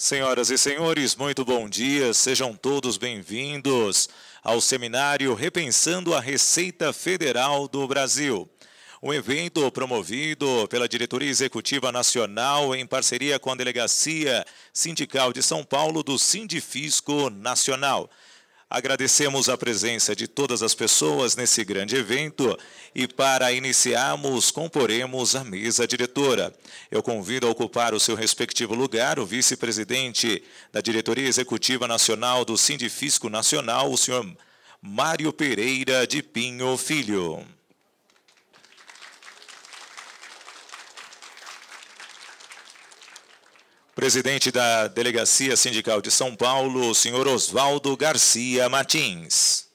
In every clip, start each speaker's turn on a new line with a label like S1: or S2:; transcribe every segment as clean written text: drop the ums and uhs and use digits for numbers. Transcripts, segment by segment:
S1: Senhoras e senhores, muito bom dia, sejam todos bem-vindos ao seminário Repensando a Receita Federal do Brasil. Um evento promovido pela Diretoria Executiva Nacional em parceria com a Delegacia Sindical de São Paulo do Sindifisco Nacional. Agradecemos a presença de todas as pessoas nesse grande evento e para iniciarmos, comporemos a mesa diretora. Eu convido a ocupar o seu respectivo lugar o vice-presidente da Diretoria Executiva Nacional do Sindifisco Nacional, o senhor Mário Pereira de Pinho Filho. Presidente da Delegacia Sindical de São Paulo, o senhor Oswaldo Garcia Martins.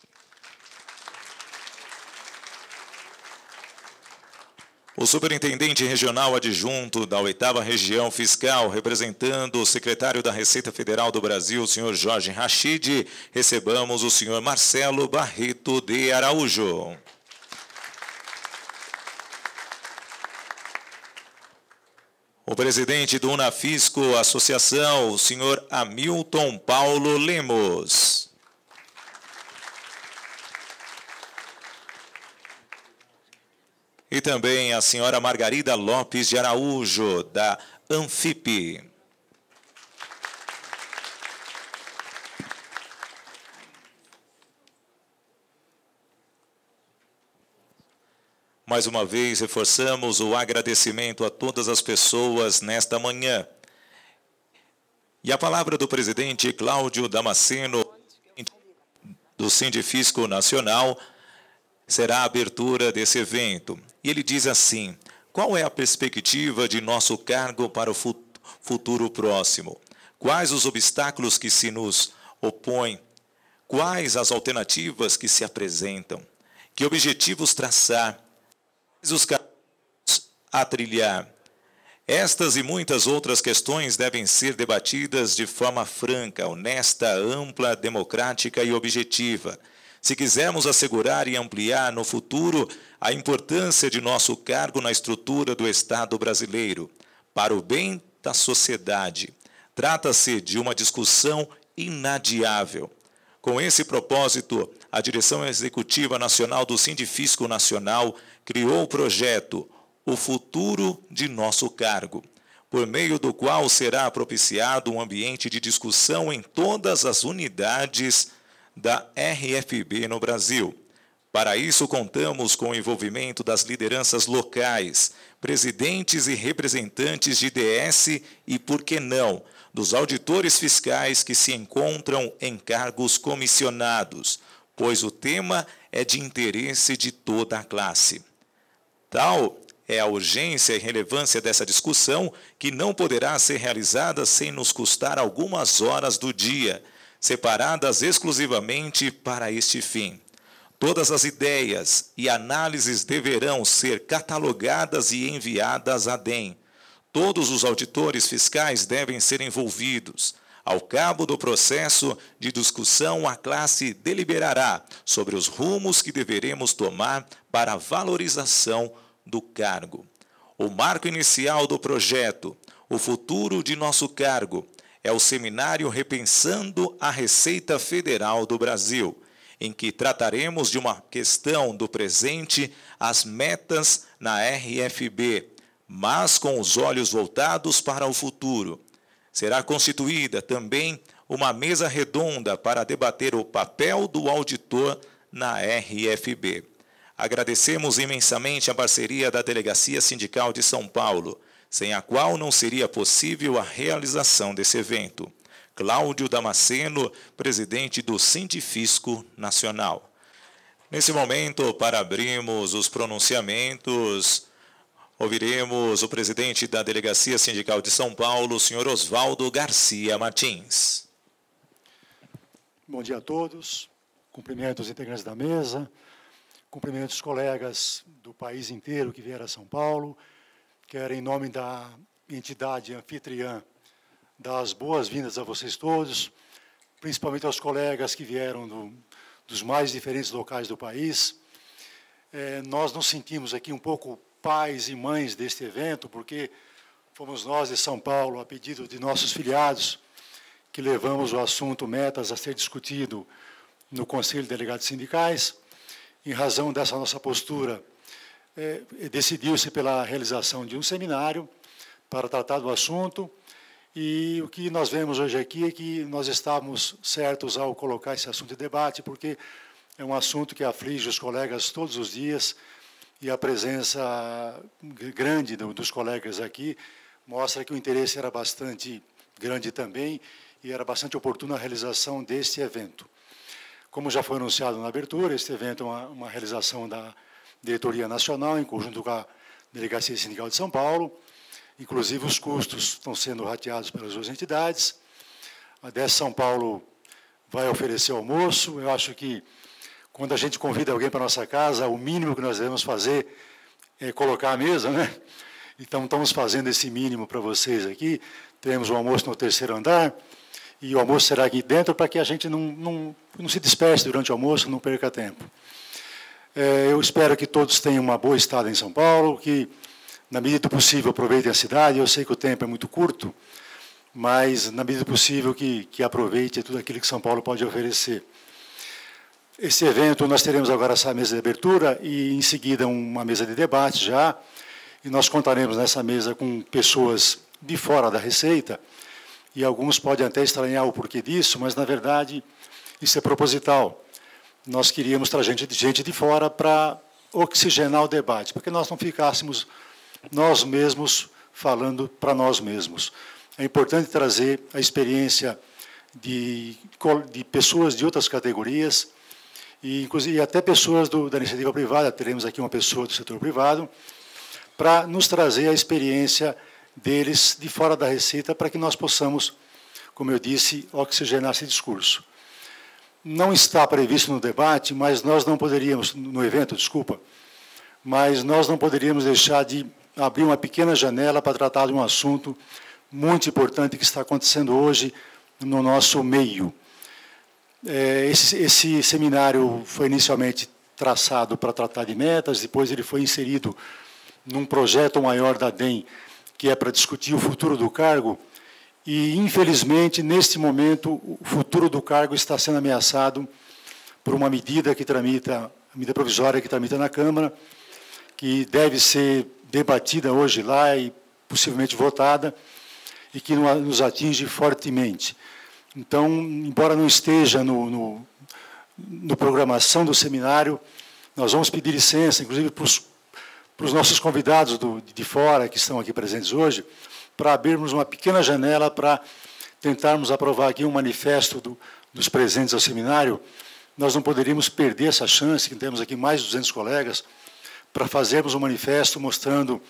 S1: O superintendente regional adjunto da 8ª Região Fiscal, representando o secretário da Receita Federal do Brasil, o senhor Jorge Rachid, recebamos o senhor Marcelo Barreto de Araújo. O presidente do Unafisco Associação, o senhor Hamilton Paulo Lemos. E também a senhora Margarida Lopes de Araújo, da Anfip. Mais uma vez, reforçamos o agradecimento a todas as pessoas nesta manhã. E a palavra do presidente Cláudio Damasceno, do Sindifisco Nacional, será a abertura desse evento. E ele diz assim: qual é a perspectiva de nosso cargo para o futuro próximo? Quais os obstáculos que se nos opõem? Quais as alternativas que se apresentam? Que objetivos traçar? Os caminhos a trilhar. Estas e muitas outras questões devem ser debatidas de forma franca, honesta, ampla, democrática e objetiva. Se quisermos assegurar e ampliar no futuro a importância de nosso cargo na estrutura do Estado brasileiro, para o bem da sociedade, trata-se de uma discussão inadiável. Com esse propósito, a Direção Executiva Nacional do Sindifisco Nacional criou o projeto O Futuro de Nosso Cargo, por meio do qual será propiciado um ambiente de discussão em todas as unidades da RFB no Brasil. Para isso, contamos com o envolvimento das lideranças locais, presidentes e representantes de DS e, por que não, dos auditores fiscais que se encontram em cargos comissionados, pois o tema é de interesse de toda a classe. Tal é a urgência e relevância dessa discussão que não poderá ser realizada sem nos custar algumas horas do dia, separadas exclusivamente para este fim. Todas as ideias e análises deverão ser catalogadas e enviadas à DEM. Todos os auditores fiscais devem ser envolvidos. Ao cabo do processo de discussão, a classe deliberará sobre os rumos que deveremos tomar para a valorização do cargo. O marco inicial do projeto, O Futuro de Nosso Cargo, é o seminário Repensando a Receita Federal do Brasil, em que trataremos de uma questão do presente, as metas na RFB, mas com os olhos voltados para o futuro. Será constituída também uma mesa redonda para debater o papel do auditor na RFB. Agradecemos imensamente a parceria da Delegacia Sindical de São Paulo, sem a qual não seria possível a realização desse evento. Cláudio Damasceno, presidente do Sindifisco Nacional. Nesse momento, para abrirmos os pronunciamentos, ouviremos o presidente da Delegacia Sindical de São Paulo, o senhor Oswaldo Garcia Martins.
S2: Bom dia a todos. Cumprimento os integrantes da mesa, cumprimento os colegas do país inteiro que vieram a São Paulo. Quero, em nome da entidade anfitriã, dar as boas-vindas a vocês todos, principalmente aos colegas que vieram dos mais diferentes locais do país. Nós nos sentimos aqui um pouco pais e mães deste evento, porque fomos nós de São Paulo, a pedido de nossos filiados, que levamos o assunto metas a ser discutido no Conselho de Delegados Sindicais. Em razão dessa nossa postura, decidiu-se pela realização de um seminário para tratar do assunto, e o que nós vemos hoje aqui é que nós estávamos certos ao colocar esse assunto em debate, porque é um assunto que aflige os colegas todos os dias, e a presença grande dos colegas aqui mostra que o interesse era bastante grande também, e era bastante oportuna a realização deste evento. Como já foi anunciado na abertura, este evento é uma realização da Diretoria Nacional, em conjunto com a Delegacia Sindical de São Paulo. Inclusive, os custos estão sendo rateados pelas duas entidades. A DES São Paulo vai oferecer almoço. Eu acho que, quando a gente convida alguém para a nossa casa, o mínimo que nós devemos fazer é colocar a mesa, né? Então, estamos fazendo esse mínimo para vocês aqui. Teremos um almoço no 3º andar, e o almoço será aqui dentro para que a gente não se disperse durante o almoço, não perca tempo. Eu espero que todos tenham uma boa estada em São Paulo, que, na medida do possível, aproveitem a cidade. Eu sei que o tempo é muito curto, mas, na medida do possível, que aproveite tudo aquilo que São Paulo pode oferecer. Esse evento, nós teremos agora essa mesa de abertura e, em seguida, uma mesa de debate já, e nós contaremos nessa mesa com pessoas de fora da Receita, e alguns podem até estranhar o porquê disso, mas, na verdade, isso é proposital. Nós queríamos trazer gente de fora para oxigenar o debate, porque nós não ficássemos nós mesmos falando para nós mesmos. É importante trazer a experiência de pessoas de outras categorias, e inclusive até pessoas da iniciativa privada. Teremos aqui uma pessoa do setor privado, para nos trazer a experiência deles de fora da Receita, para que nós possamos, como eu disse, oxigenar esse discurso. Não está previsto no debate, mas nós não poderíamos, no evento, desculpa, mas nós não poderíamos deixar de abrir uma pequena janela para tratar de um assunto muito importante que está acontecendo hoje no nosso meio. Esse seminário foi inicialmente traçado para tratar de metas, depois ele foi inserido num projeto maior da DEM, que é para discutir o futuro do cargo, e, infelizmente, neste momento, o futuro do cargo está sendo ameaçado por uma medida medida provisória que tramita na Câmara, que deve ser debatida hoje lá e possivelmente votada, e que nos atinge fortemente. Então, embora não esteja no programação do seminário, nós vamos pedir licença, inclusive para os nossos convidados de fora, que estão aqui presentes hoje, para abrirmos uma pequena janela para tentarmos aprovar aqui um manifesto dos presentes ao seminário. Nós não poderíamos perder essa chance, que temos aqui mais de 200 colegas, para fazermos um manifesto mostrando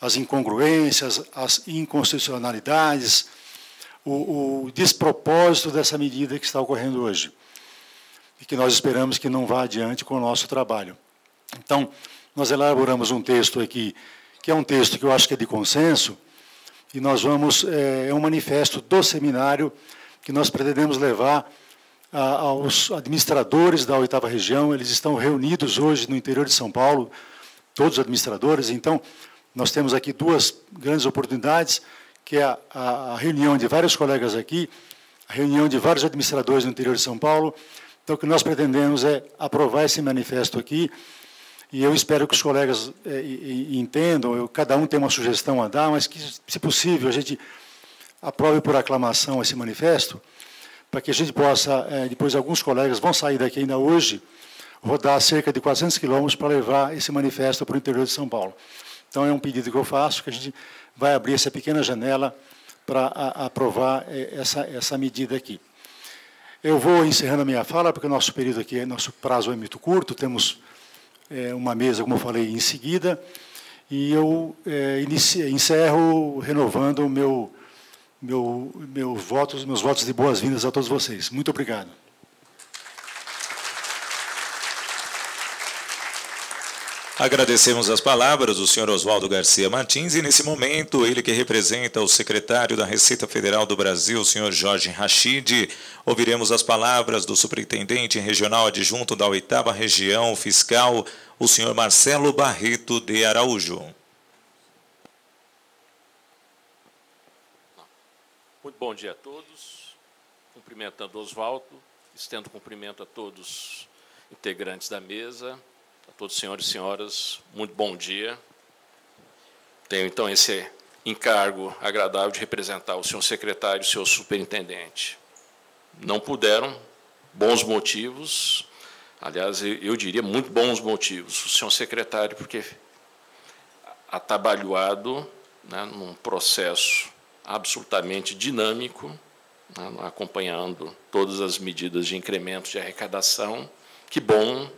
S2: as incongruências, as inconstitucionalidades, o despropósito dessa medida que está ocorrendo hoje, e que nós esperamos que não vá adiante com o nosso trabalho. Então, nós elaboramos um texto aqui, que é um texto que eu acho que é de consenso, e nós vamos, é um manifesto do seminário que nós pretendemos levar aos administradores da 8ª região. Eles estão reunidos hoje no interior de São Paulo, todos os administradores. Então, nós temos aqui duas grandes oportunidades, que é a reunião de vários colegas aqui, a reunião de vários administradores no interior de São Paulo. Então, o que nós pretendemos é aprovar esse manifesto aqui, e eu espero que os colegas entendam. Cada um tem uma sugestão a dar, mas que, se possível, a gente aprove por aclamação esse manifesto, para que a gente possa, depois alguns colegas vão sair daqui ainda hoje, rodar cerca de 400 quilômetros para levar esse manifesto para o interior de São Paulo. Então, é um pedido que eu faço, que a gente vai abrir essa pequena janela para aprovar essa medida aqui. Eu vou encerrando a minha fala, porque o nosso período aqui, nosso prazo é muito curto, temos uma mesa, como eu falei, em seguida, e eu encerro renovando meus votos de boas-vindas a todos vocês. Muito obrigado.
S1: Agradecemos as palavras do senhor Oswaldo Garcia Martins, e, nesse momento, ele que representa o secretário da Receita Federal do Brasil, o senhor Jorge Rachid, ouviremos as palavras do superintendente regional adjunto da 8ª região fiscal, o senhor Marcelo Barreto de Araújo.
S3: Muito bom dia a todos. cumprimentando o Oswaldo, estendo cumprimento a todos os integrantes da mesa, a todos os senhores e senhoras, muito bom dia. Tenho, então, esse encargo agradável de representar o senhor secretário e o senhor superintendente. Não puderam, bons motivos, aliás, eu diria muito bons motivos. O senhor secretário, porque atabalhoado, né, num processo absolutamente dinâmico, né, acompanhando todas as medidas de incremento de arrecadação. Que bom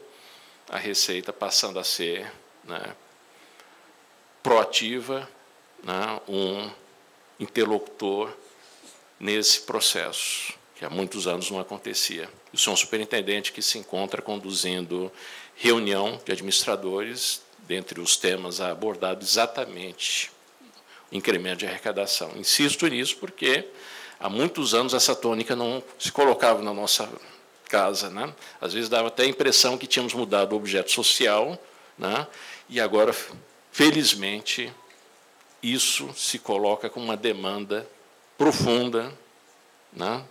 S3: a Receita passando a ser, né, proativa, né, um interlocutor nesse processo, que há muitos anos não acontecia. O senhor superintendente, que se encontra conduzindo reunião de administradores, dentre os temas abordados, exatamente o incremento de arrecadação. Insisto nisso porque há muitos anos essa tônica não se colocava na nossa casa, né? Às vezes dava até a impressão que tínhamos mudado o objeto social, né? E agora, felizmente, isso se coloca como uma demanda profunda, né?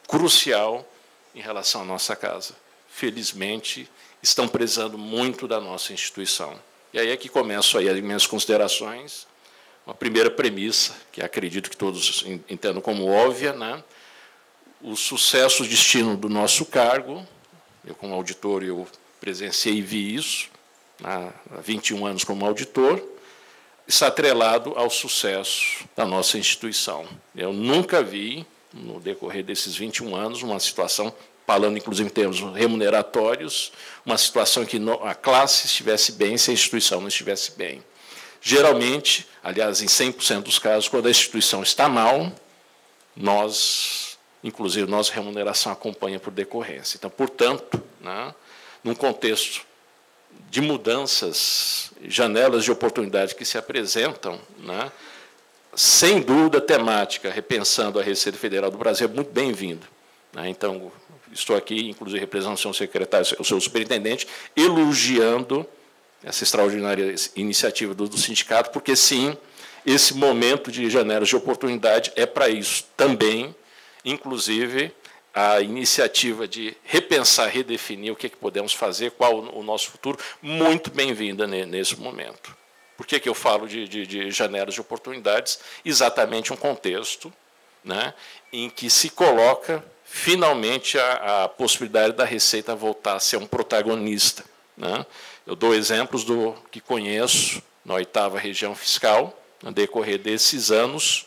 S3: Crucial em relação à nossa casa. Felizmente, estão prezando muito da nossa instituição. E aí é que começo aí as minhas considerações. Uma primeira premissa, que acredito que todos entendam como óbvia, né? O sucesso, o destino do nosso cargo, eu como auditor, eu presenciei e vi isso, há 21 anos como auditor, está atrelado ao sucesso da nossa instituição. Eu nunca vi, no decorrer desses 21 anos, uma situação, falando inclusive em termos remuneratórios, uma situação em que a classe estivesse bem se a instituição não estivesse bem. Geralmente, aliás, em 100% dos casos, quando a instituição está mal, inclusive, nossa remuneração acompanha por decorrência. Então, portanto, né, num contexto de mudanças, janelas de oportunidade que se apresentam, né, sem dúvida, temática, repensando a Receita Federal do Brasil, é muito bem-vindo. Né? Então, estou aqui, inclusive, representando o senhor secretário, o senhor superintendente, elogiando essa extraordinária iniciativa do sindicato, porque, sim, esse momento de janelas de oportunidade é para isso também, inclusive, a iniciativa de repensar, redefinir o que podemos fazer, qual o nosso futuro, muito bem-vinda nesse momento. Por que eu falo de janelas de oportunidades? Exatamente um contexto, né, em que se coloca, finalmente, a possibilidade da Receita voltar a ser um protagonista. Né? Eu dou exemplos do que conheço na 8ª região fiscal, no decorrer desses anos.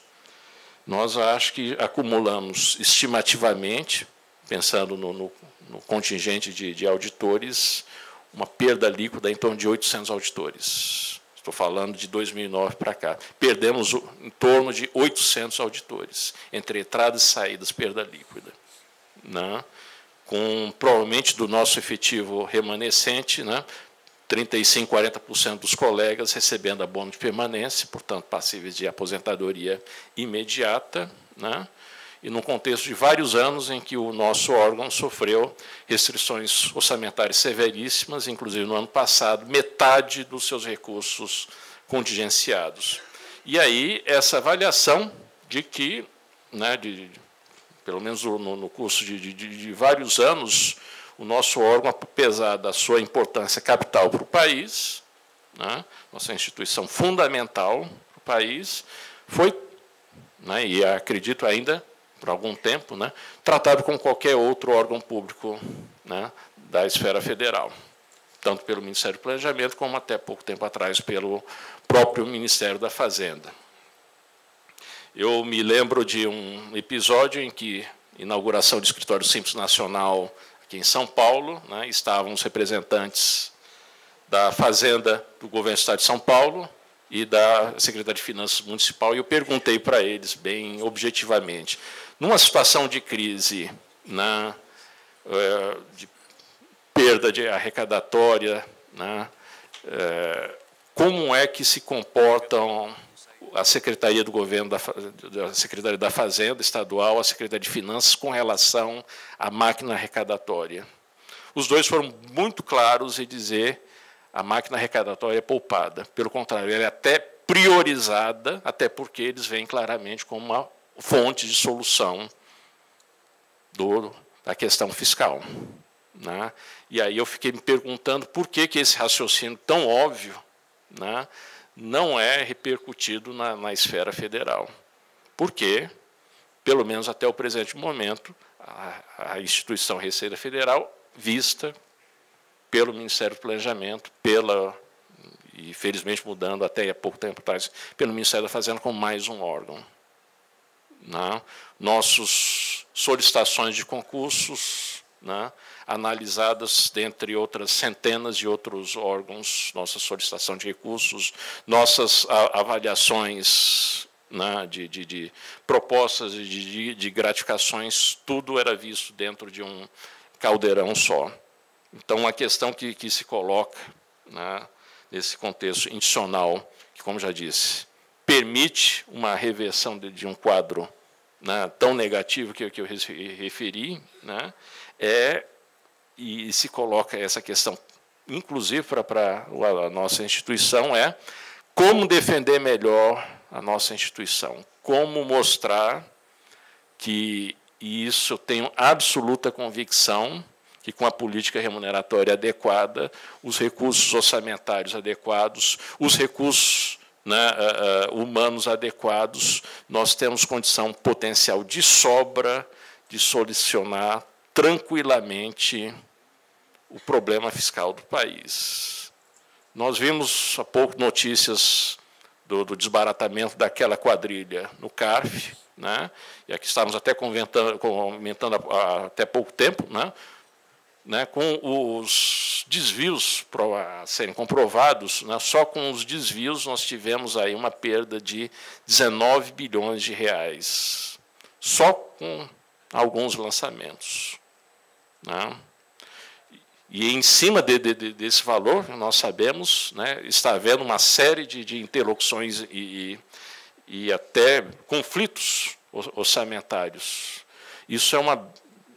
S3: Nós acho que acumulamos estimativamente, pensando no contingente de auditores, uma perda líquida em torno de 800 auditores. Estou falando de 2009 para cá. Perdemos em torno de 800 auditores, entre entradas e saídas, perda líquida. Né? Com, provavelmente, do nosso efetivo remanescente, né, 35%, 40% dos colegas recebendo abono de permanência, portanto, passíveis de aposentadoria imediata, né? E num contexto de vários anos em que o nosso órgão sofreu restrições orçamentárias severíssimas, inclusive no ano passado, metade dos seus recursos contingenciados. E aí, essa avaliação de que, né, pelo menos no curso de vários anos, o nosso órgão, apesar da sua importância capital para o país, né, nossa instituição fundamental para o país, foi, né, e acredito ainda, por algum tempo, né, tratado como qualquer outro órgão público, né, da esfera federal, tanto pelo Ministério do Planejamento, como até pouco tempo atrás pelo próprio Ministério da Fazenda. Eu me lembro de um episódio em que, inauguração do Escritório Simples Nacional aqui em São Paulo, né, estavam os representantes da Fazenda do Governo do Estado de São Paulo e da Secretaria de Finanças Municipal, e eu perguntei para eles, bem objetivamente, numa situação de crise, né, de perda de arrecadatória, né, como é que se comportam a Secretaria do Governo, da Secretaria da Fazenda Estadual, a Secretaria de Finanças, com relação à máquina arrecadatória? Os dois foram muito claros em dizer a máquina arrecadatória é poupada. Pelo contrário, ela é até priorizada, até porque eles veem claramente como uma fonte de solução da questão fiscal. Né? E aí eu fiquei me perguntando por que esse raciocínio tão óbvio, né, não é repercutido na esfera federal. Porque, pelo menos até o presente momento, a instituição Receita Federal, vista pelo Ministério do Planejamento, e felizmente mudando até há pouco tempo atrás, pelo Ministério da Fazenda como mais um órgão. Né? Nossas solicitações de concursos, né, analisadas dentre outras centenas de outros órgãos, nossa solicitação de recursos, nossas avaliações, né, de propostas de gratificações, tudo era visto dentro de um caldeirão só. Então, a questão que se coloca, né, nesse contexto institucional, que, como já disse, permite uma reversão de um quadro, né, tão negativo que eu referi, né, e se coloca essa questão, inclusive para a nossa instituição, como defender melhor a nossa instituição, como mostrar que, e isso eu tenho absoluta convicção, que com a política remuneratória adequada, os recursos orçamentários adequados, os recursos, né, humanos adequados, nós temos condição potencial de sobra de solucionar tranquilamente o problema fiscal do país. Nós vimos há pouco notícias do desbaratamento daquela quadrilha no CARF, né? E aqui estávamos até comentando há até pouco tempo, né, com os desvios a serem comprovados, né, só com os desvios nós tivemos aí uma perda de 19 bilhões de reais, só com alguns lançamentos. Né? E, em cima desse valor, nós sabemos, né, está havendo uma série de interlocuções e até conflitos orçamentários. Isso é uma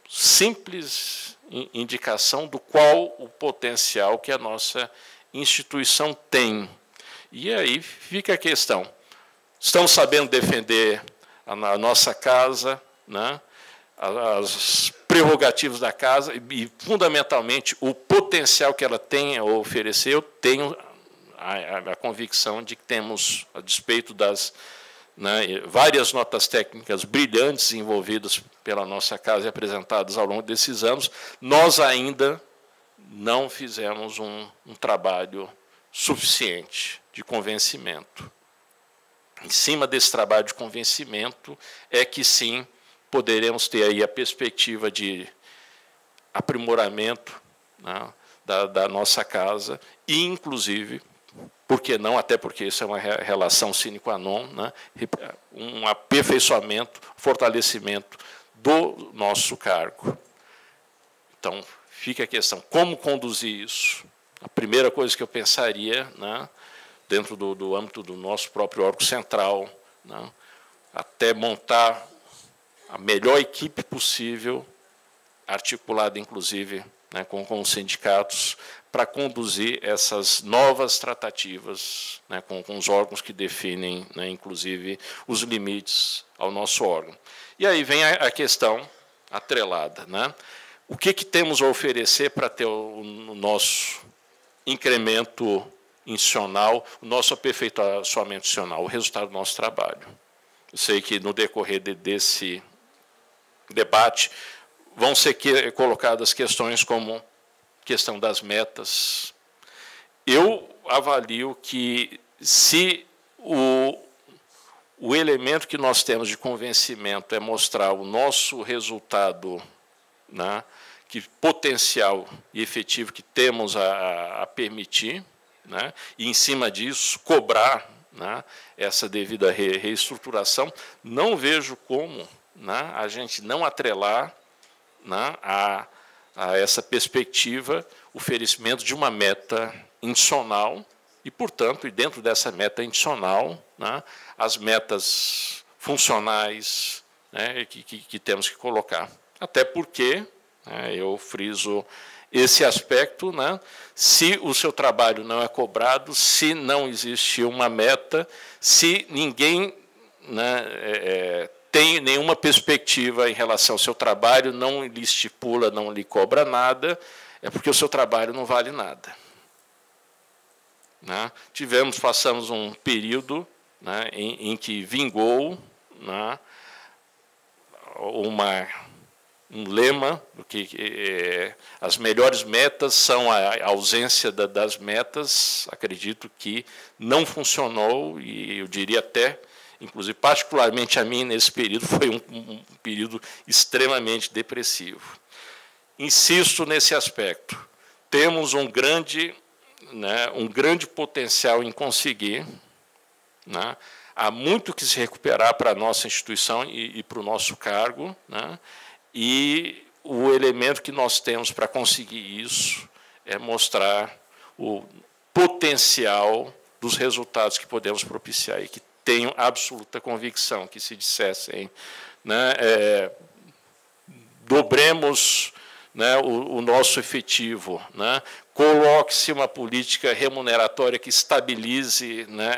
S3: simples indicação do qual o potencial que a nossa instituição tem. E aí fica a questão. Estamos sabendo defender a nossa casa, né, as prerrogativas da casa e, fundamentalmente, o potencial que ela tem a oferecer. Eu tenho a convicção de que temos, a despeito das, né, várias notas técnicas brilhantes envolvidas pela nossa casa e apresentadas ao longo desses anos, nós ainda não fizemos um trabalho suficiente de convencimento. Em cima desse trabalho de convencimento é que, sim, poderemos ter aí a perspectiva de aprimoramento, né, da nossa casa e, inclusive, por que não, até porque isso é uma relação sine qua non, né, um aperfeiçoamento, fortalecimento do nosso cargo. Então, fica a questão, como conduzir isso? A primeira coisa que eu pensaria, né, dentro do âmbito do nosso próprio órgão central, né, até montar a melhor equipe possível, articulada, inclusive, né, com os sindicatos, para conduzir essas novas tratativas, né, com os órgãos que definem, né, inclusive, os limites ao nosso órgão. E aí vem a questão atrelada. Né? O que temos a oferecer para ter o nosso incremento institucional, o nosso aperfeiçoamento institucional, o resultado do nosso trabalho? Eu sei que, no decorrer desse debate, vão ser colocadas questões como questão das metas. Eu avalio que, se o elemento que nós temos de convencimento é mostrar o nosso resultado, né, que potencial e efetivo que temos a permitir, né, e, em cima disso, cobrar, né, essa devida reestruturação, não vejo como, né, a gente não atrelar, né, a essa perspectiva o oferecimento de uma meta institucional e, portanto, e dentro dessa meta institucional, né, as metas funcionais, né, que temos que colocar. Até porque, né, eu friso esse aspecto, né, se o seu trabalho não é cobrado, se não existe uma meta, se ninguém, né, tem nenhuma perspectiva em relação ao seu trabalho, não lhe estipula, não lhe cobra nada, é porque o seu trabalho não vale nada. Né? Passamos um período, né, em que vingou, né, um lema do que as melhores metas são a ausência das metas. Acredito que não funcionou, e eu diria até, inclusive, particularmente a mim, nesse período, foi um período extremamente depressivo. Insisto nesse aspecto. Temos um grande potencial em conseguir, né? Há muito que se recuperar para a nossa instituição e para o nosso cargo, né? E o elemento que nós temos para conseguir isso é mostrar o potencial dos resultados que podemos propiciar, e que tenho absoluta convicção que, se dissessem, né, dobremos, né, o nosso efetivo, né, coloque-se uma política remuneratória que estabilize, né,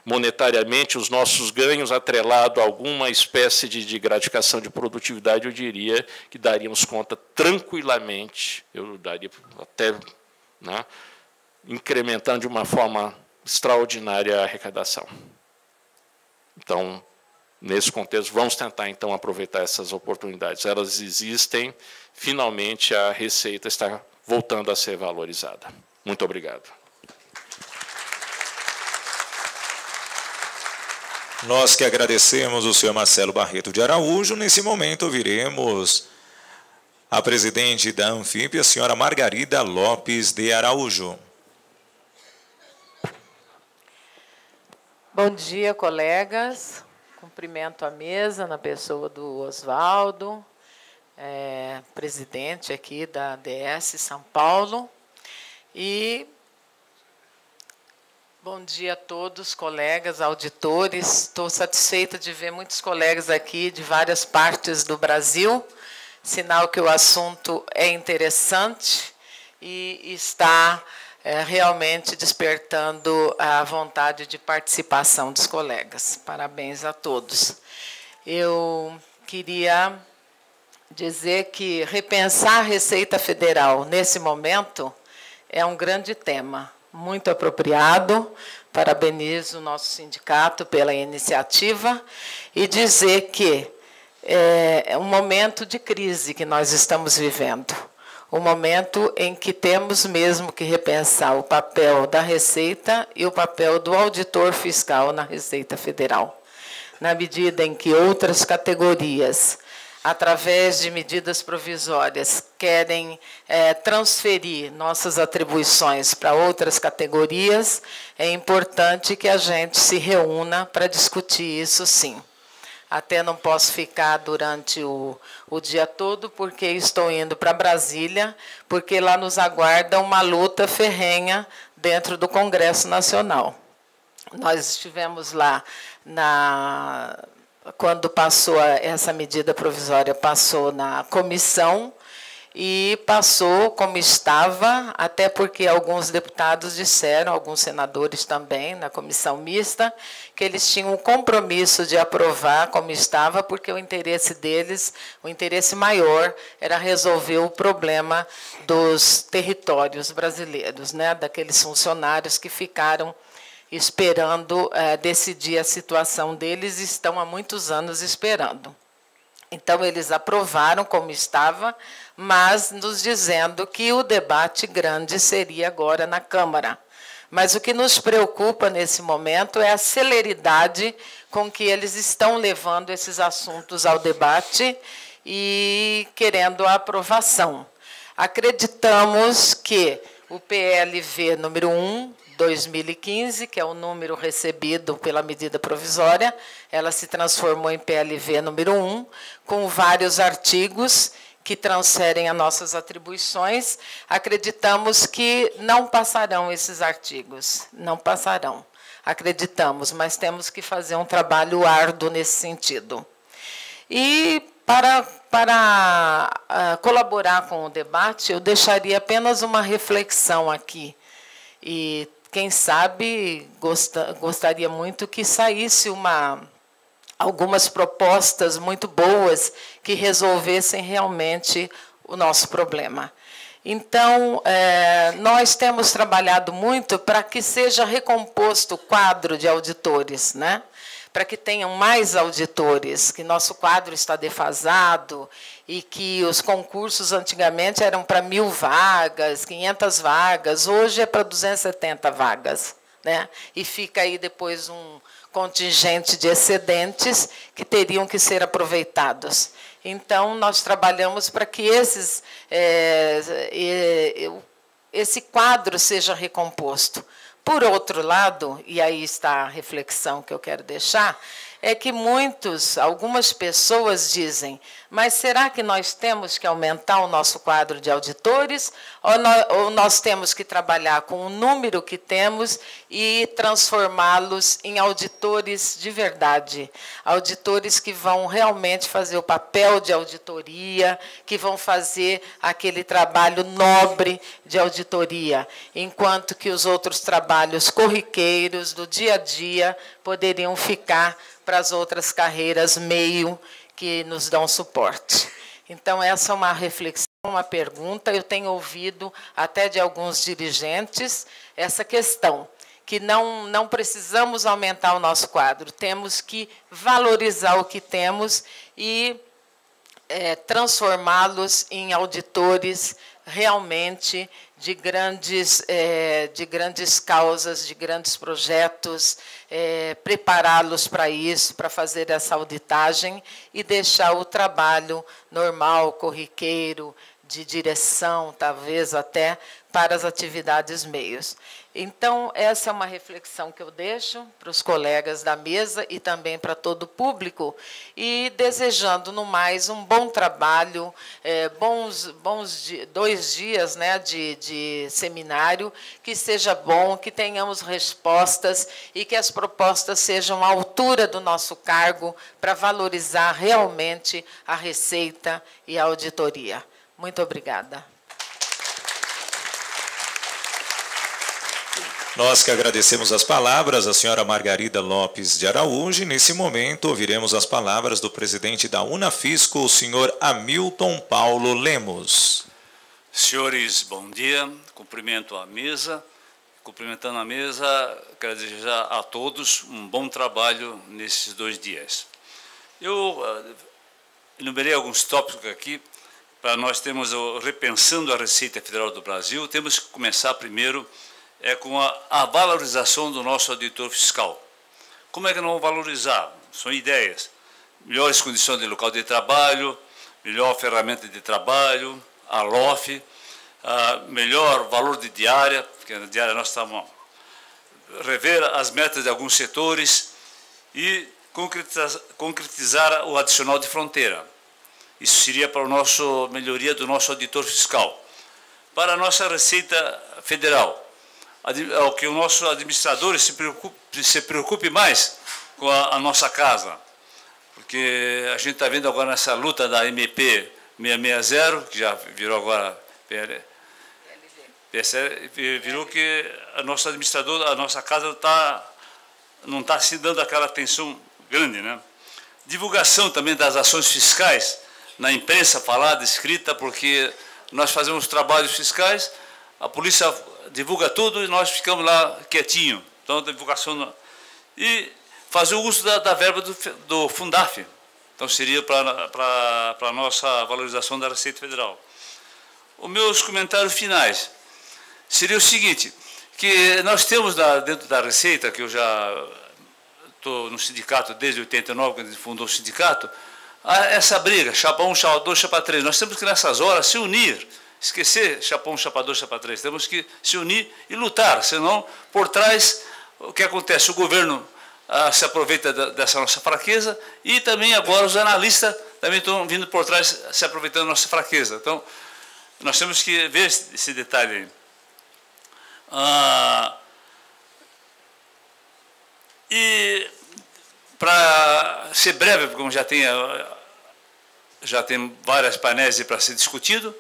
S3: monetariamente os nossos ganhos, atrelado a alguma espécie de gratificação de produtividade, eu diria que daríamos conta tranquilamente, eu daria até, né, incrementando de uma forma extraordinária a arrecadação. Então, nesse contexto, vamos tentar, então, aproveitar essas oportunidades. Elas existem, finalmente a receita está voltando a ser valorizada. Muito obrigado.
S1: Nós que agradecemos o senhor Marcelo Barreto de Araújo. Nesse momento, ouviremos a presidente da Anfip, a senhora Margarida Lopes de Araújo.
S4: Bom dia, colegas. Cumprimento a mesa na pessoa do Oswaldo, presidente aqui da ADS São Paulo. E bom dia a todos, colegas, auditores. Estou satisfeita de ver muitos colegas aqui de várias partes do Brasil, sinal que o assunto é interessante e está realmente despertando a vontade de participação dos colegas. Parabéns a todos. Eu queria dizer que repensar a Receita Federal nesse momento é um grande tema, muito apropriado. Parabenizo o nosso sindicato pela iniciativa e dizer que é um momento de crise que nós estamos vivendo, um momento em que temos mesmo que repensar o papel da Receita e o papel do auditor fiscal na Receita Federal, na medida em que outras categorias, através de medidas provisórias, querem transferir nossas atribuições para outras categorias. É importante que a gente se reúna para discutir isso, sim. Até não posso ficar durante o dia todo, porque estou indo para Brasília, porque lá nos aguarda uma luta ferrenha dentro do Congresso Nacional. Nós estivemos lá quando passou essa medida provisória, passou na comissão e passou como estava, até porque alguns deputados disseram, alguns senadores também, na comissão mista, que eles tinham um compromisso de aprovar como estava, porque o interesse deles, o interesse maior, era resolver o problema dos territórios brasileiros, né, daqueles funcionários que ficaram esperando decidir a situação deles e estão há muitos anos esperando. Então, eles aprovaram como estava, mas nos dizendo que o debate grande seria agora na Câmara. Mas o que nos preocupa nesse momento é a celeridade com que eles estão levando esses assuntos ao debate e querendo a aprovação. Acreditamos que o PLV número 1, 2015, que é o número recebido pela medida provisória, ela se transformou em PLV número 1, com vários artigos que transferem as nossas atribuições. Acreditamos que não passarão esses artigos, não passarão. Acreditamos, mas temos que fazer um trabalho árduo nesse sentido. E para colaborar com o debate, eu deixaria apenas uma reflexão aqui. E quem sabe gostaria muito que saísse algumas propostas muito boas que resolvessem realmente o nosso problema. Então, nós temos trabalhado muito para que seja recomposto o quadro de auditores, né? Para que tenham mais auditores, que nosso quadro está defasado e que os concursos antigamente eram para 1.000 vagas, 500 vagas, hoje é para 270 vagas, né? E fica aí depois um contingente de excedentes que teriam que ser aproveitados. Então, nós trabalhamos para que esse quadro seja recomposto. Por outro lado, e aí está a reflexão que eu quero deixar, é que algumas pessoas dizem, mas será que nós temos que aumentar o nosso quadro de auditores ou nós temos que trabalhar com o número que temos e transformá-los em auditores de verdade, auditores que vão realmente fazer o papel de auditoria, que vão fazer aquele trabalho nobre de auditoria, enquanto que os outros trabalhos corriqueiros do dia a dia poderiam ficar para as outras carreiras meio que nos dão suporte. Então, essa é uma reflexão, uma pergunta. Eu tenho ouvido até de alguns dirigentes essa questão, que não precisamos aumentar o nosso quadro, temos que valorizar o que temos e transformá-los em auditores realmente de grandes causas, de grandes projetos, prepará-los para isso, para fazer essa auditagem e deixar o trabalho normal, corriqueiro, de direção, talvez até, para as atividades meios. Então, essa é uma reflexão que eu deixo para os colegas da mesa e também para todo o público, e desejando, no mais, um bom trabalho, bons 2 dias, né, de seminário, que seja bom, que tenhamos respostas e que as propostas sejam à altura do nosso cargo para valorizar realmente a receita e a auditoria. Muito obrigada.
S1: Nós que agradecemos as palavras da senhora Margarida Lopes de Araújo. Nesse momento, ouviremos as palavras do presidente da Unafisco, o senhor Hamilton Paulo Lemos.
S5: Senhores, bom dia. Cumprimento a mesa. Cumprimentando a mesa, quero desejar a todos um bom trabalho nesses 2 dias. Eu enumerei alguns tópicos aqui. Para nós termos repensando a Receita Federal do Brasil, temos que começar primeiro com a valorização do nosso auditor fiscal. Como é que não vamos valorizar? São ideias. Melhores condições de local de trabalho, melhor ferramenta de trabalho, a LOF, melhor valor de diária, porque na diária nós estamos rever as metas de alguns setores e concretizar o adicional de fronteira. Isso seria para a melhoria do nosso auditor fiscal. Para a nossa Receita Federal, que o nosso administrador se preocupe mais com a nossa casa, porque a gente está vendo agora nessa luta da MP 660, que já virou agora virou que a nossa administrador, a nossa casa não está se dando aquela atenção grande, né? Divulgação também das ações fiscais na imprensa falada, escrita, porque nós fazemos trabalhos fiscais, a polícia divulga tudo e nós ficamos lá quietinho. Então, a divulgação e fazer o uso da verba do Fundaf. Então, seria para a nossa valorização da Receita Federal. Os meus comentários finais seria o seguinte, que nós temos dentro da Receita, que eu já estou no sindicato desde 89, quando a gente fundou o sindicato, essa briga, chapa 1, chapa 2, chapa 3. Nós temos que, nessas horas, se unir, esquecer chapa 1, chapa 2, chapa 3. Temos que se unir e lutar, senão, por trás, o que acontece? O governo se aproveita dessa nossa fraqueza e também agora os analistas também estão vindo por trás, se aproveitando da nossa fraqueza. Então, nós temos que ver esse detalhe aí. E para ser breve, como já tem várias painéis para ser discutido,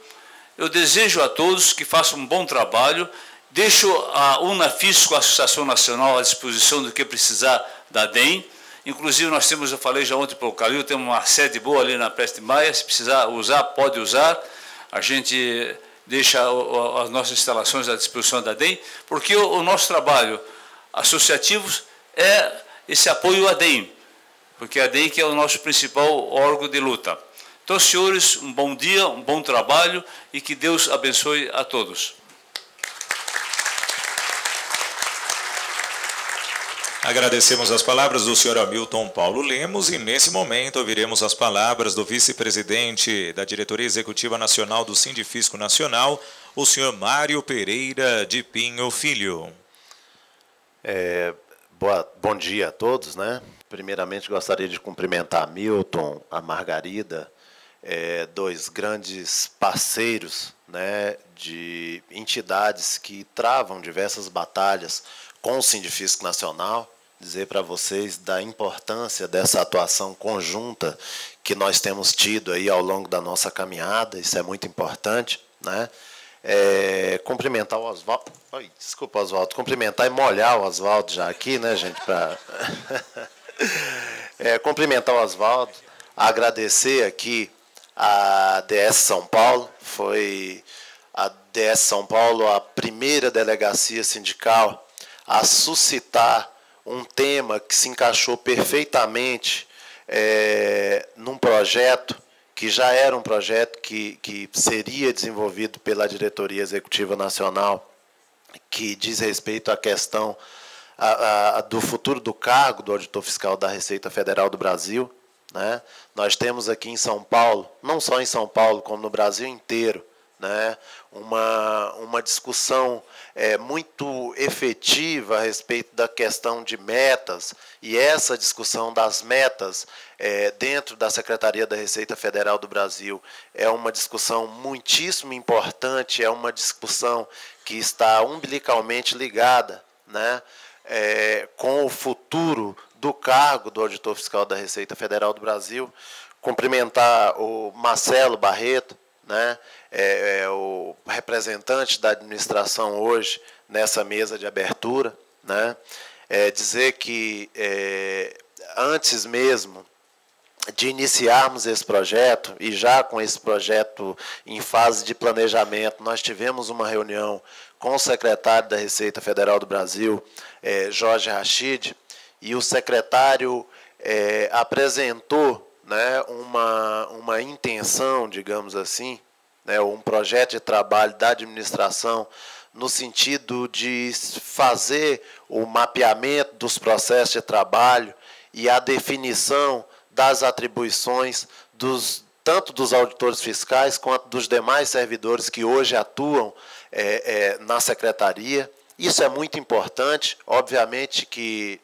S5: eu desejo a todos que façam um bom trabalho, deixo a Unafisco, a Associação Nacional, à disposição do que precisar da DEM, Inclusive, nós temos, eu falei já ontem para o Calil, temos uma sede boa ali na Prestes Maia, se precisar usar, pode usar. A gente deixa as nossas instalações à disposição da DEM, porque o nosso trabalho associativo é esse apoio à DEM, porque a DEM que é o nosso principal órgão de luta. Então, senhores, um bom dia, um bom trabalho e que Deus abençoe a todos.
S1: Agradecemos as palavras do senhor Hamilton Paulo Lemos e, nesse momento, ouviremos as palavras do vice-presidente da Diretoria Executiva Nacional do Sindifisco Nacional, o senhor Mário Pereira de Pinho Filho.
S6: Bom dia a todos, né? Primeiramente, gostaria de cumprimentar a Milton, a Margarida, dois grandes parceiros, né, de entidades que travam diversas batalhas com o Sindifisco Nacional, dizer para vocês da importância dessa atuação conjunta que nós temos tido aí ao longo da nossa caminhada, isso é muito importante, né? Cumprimentar o Oswaldo, desculpa, Oswaldo, cumprimentar e molhar o Oswaldo já aqui, né, gente, para cumprimentar o Oswaldo, agradecer aqui a DS São Paulo, foi a DS São Paulo a primeira delegacia sindical a suscitar um tema que se encaixou perfeitamente num projeto que já era um projeto que seria desenvolvido pela Diretoria Executiva Nacional, que diz respeito à questão do futuro do cargo do auditor fiscal da Receita Federal do Brasil, né? Nós temos aqui em São Paulo, não só em São Paulo, como no Brasil inteiro, né, uma discussão muito efetiva a respeito da questão de metas, e essa discussão das metas dentro da Secretaria da Receita Federal do Brasil é uma discussão muitíssimo importante, é uma discussão que está umbilicalmente ligada, né, com o futuro do cargo do auditor fiscal da Receita Federal do Brasil. Cumprimentar o Marcelo Barreto, né, o representante da administração hoje nessa mesa de abertura, né, dizer que antes mesmo de iniciarmos esse projeto, e já com esse projeto em fase de planejamento, nós tivemos uma reunião com o secretário da Receita Federal do Brasil, Jorge Rachid, e o secretário apresentou, né, uma intenção, digamos assim, né, um projeto de trabalho da administração no sentido de fazer o mapeamento dos processos de trabalho e a definição das atribuições tanto dos auditores fiscais quanto dos demais servidores que hoje atuam na secretaria. Isso é muito importante. Obviamente que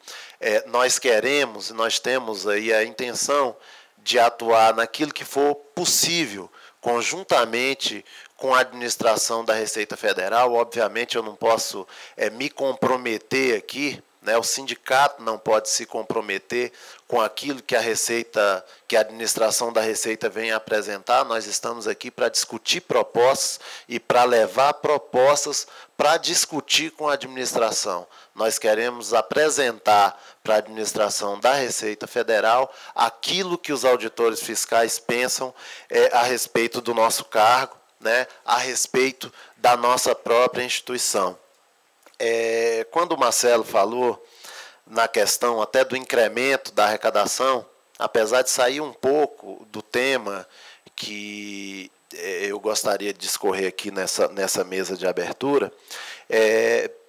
S6: nós queremos, nós temos aí a intenção de atuar naquilo que for possível, conjuntamente com a administração da Receita Federal. Obviamente, eu não posso me comprometer aqui, né? O sindicato não pode se comprometer com aquilo que a administração da Receita vem apresentar. Nós estamos aqui para discutir propostas e para levar propostas para discutir com a administração. Nós queremos apresentar para a administração da Receita Federal aquilo que os auditores fiscais pensam a respeito do nosso cargo, né, a respeito da nossa própria instituição. Quando o Marcelo falou na questão até do incremento da arrecadação, apesar de sair um pouco do tema que eu gostaria de discorrer aqui nessa mesa de abertura,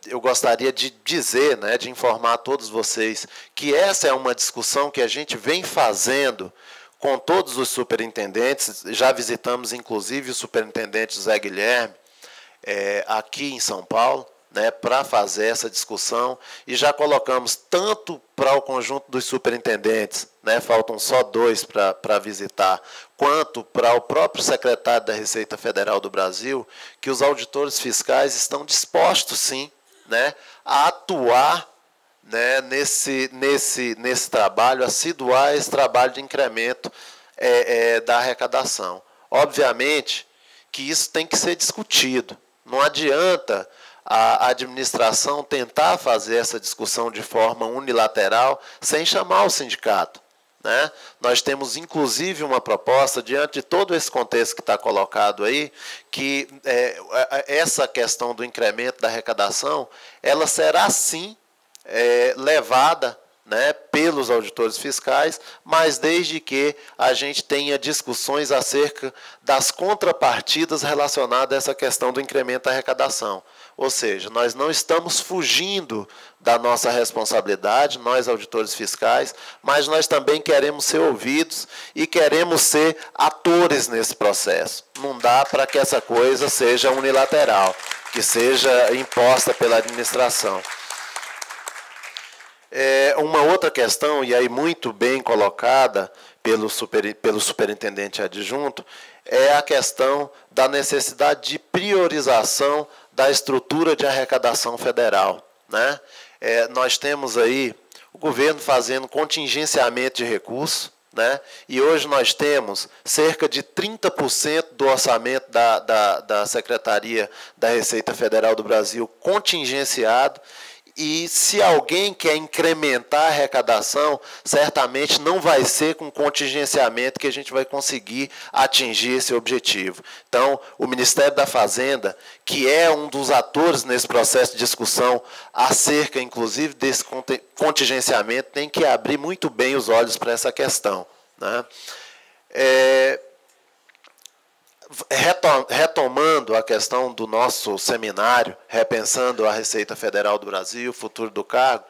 S6: eu gostaria de dizer, né, de informar a todos vocês que essa é uma discussão que a gente vem fazendo com todos os superintendentes. Já visitamos, inclusive, o superintendente Zé Guilherme aqui em São Paulo, né, para fazer essa discussão, e já colocamos tanto para o conjunto dos superintendentes, né, faltam só 2 para visitar, quanto para o próprio secretário da Receita Federal do Brasil, que os auditores fiscais estão dispostos, sim, né, a atuar, né, nesse trabalho, assiduar esse trabalho de incremento da arrecadação. Obviamente que isso tem que ser discutido. Não adianta a administração tentar fazer essa discussão de forma unilateral, sem chamar o sindicato, né? Nós temos, inclusive, uma proposta, diante de todo esse contexto que está colocado aí, que essa questão do incremento da arrecadação, ela será, sim, levada, né, pelos auditores fiscais, mas desde que a gente tenha discussões acerca das contrapartidas relacionadas a essa questão do incremento da arrecadação. Ou seja, nós não estamos fugindo da nossa responsabilidade, nós auditores fiscais, mas nós também queremos ser ouvidos e queremos ser atores nesse processo. Não dá para que essa coisa seja unilateral, que seja imposta pela administração. Uma outra questão, e aí muito bem colocada pelo superintendente adjunto, é a questão da necessidade de priorização da estrutura de arrecadação federal, né? Nós temos aí o governo fazendo contingenciamento de recursos, né? E hoje nós temos cerca de 30% do orçamento da Secretaria da Receita Federal do Brasil contingenciado. E se alguém quer incrementar a arrecadação, certamente não vai ser com contingenciamento que a gente vai conseguir atingir esse objetivo. Então, o Ministério da Fazenda, que é um dos atores nesse processo de discussão acerca, inclusive, desse contingenciamento, tem que abrir muito bem os olhos para essa questão, né? Retomando a questão do nosso seminário, Repensando a Receita Federal do Brasil, o Futuro do Cargo,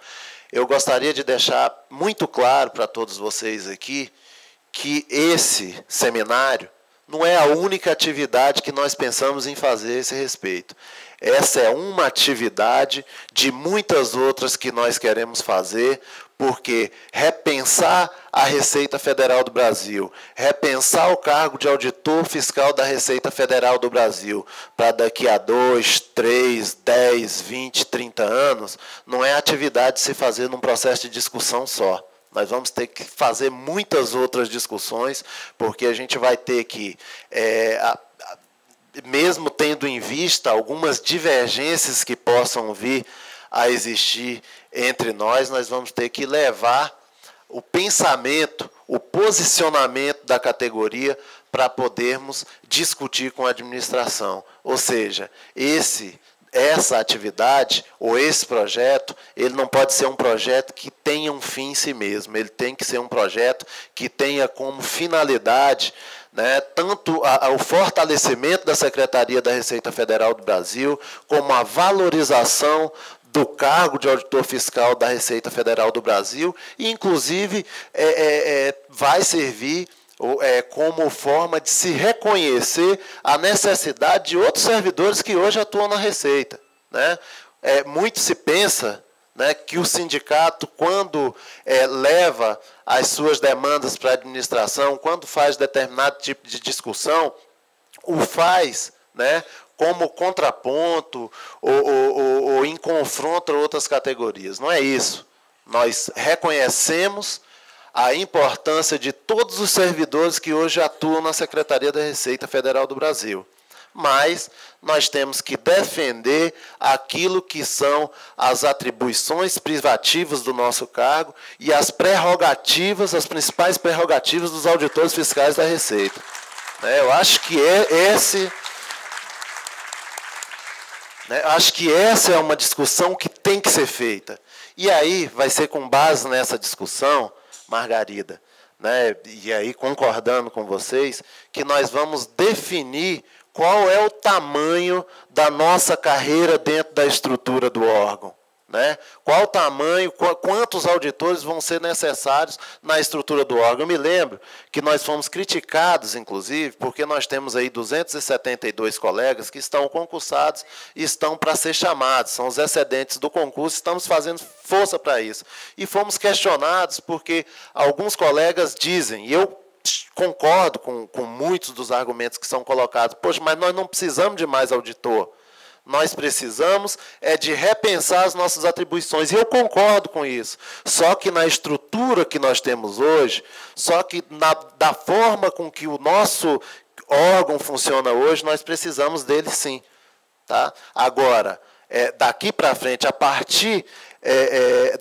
S6: eu gostaria de deixar muito claro para todos vocês aqui que esse seminário não é a única atividade que nós pensamos em fazer a esse respeito. Essa é uma atividade de muitas outras que nós queremos fazer, porque repensar a Receita Federal do Brasil, repensar o cargo de auditor fiscal da Receita Federal do Brasil para daqui a 2, 3, 10, 20, 30 anos, não é atividade de se fazer num processo de discussão só. Nós vamos ter que fazer muitas outras discussões, porque a gente vai ter que, mesmo tendo em vista algumas divergências que possam vir a existir entre nós vamos ter que levar o pensamento, o posicionamento da categoria para podermos discutir com a administração. Ou seja, essa atividade ou esse projeto, ele não pode ser um projeto que tenha um fim em si mesmo, ele tem que ser um projeto que tenha como finalidade, né, tanto o fortalecimento da Secretaria da Receita Federal do Brasil, como a valorização do cargo de auditor fiscal da Receita Federal do Brasil, e, inclusive, vai servir como forma de se reconhecer a necessidade de outros servidores que hoje atuam na Receita, né? Muito se pensa, né, que o sindicato, quando leva as suas demandas para a administração, quando faz determinado tipo de discussão, o faz, né, como contraponto ou em confronto a outras categorias. Não é isso. Nós reconhecemos a importância de todos os servidores que hoje atuam na Secretaria da Receita Federal do Brasil. Mas nós temos que defender aquilo que são as atribuições privativas do nosso cargo e as prerrogativas, as principais prerrogativas dos auditores fiscais da Receita. Eu acho que essa é uma discussão que tem que ser feita. E aí vai ser com base nessa discussão, Margarida, né, e aí concordando com vocês, que nós vamos definir qual é o tamanho da nossa carreira dentro da estrutura do órgão, né? Qual o tamanho, quantos auditores vão ser necessários na estrutura do órgão. Eu me lembro que nós fomos criticados, inclusive, porque nós temos aí 272 colegas que estão concursados e estão para ser chamados, são os excedentes do concurso, estamos fazendo força para isso. E fomos questionados porque alguns colegas dizem, e eu concordo com muitos dos argumentos que são colocados, poxa, mas nós não precisamos de mais auditor. Nós precisamos de repensar as nossas atribuições. E eu concordo com isso. Só que na estrutura que nós temos hoje, só que da forma com que o nosso órgão funciona hoje, nós precisamos dele sim. Tá? Agora, daqui para frente, a partir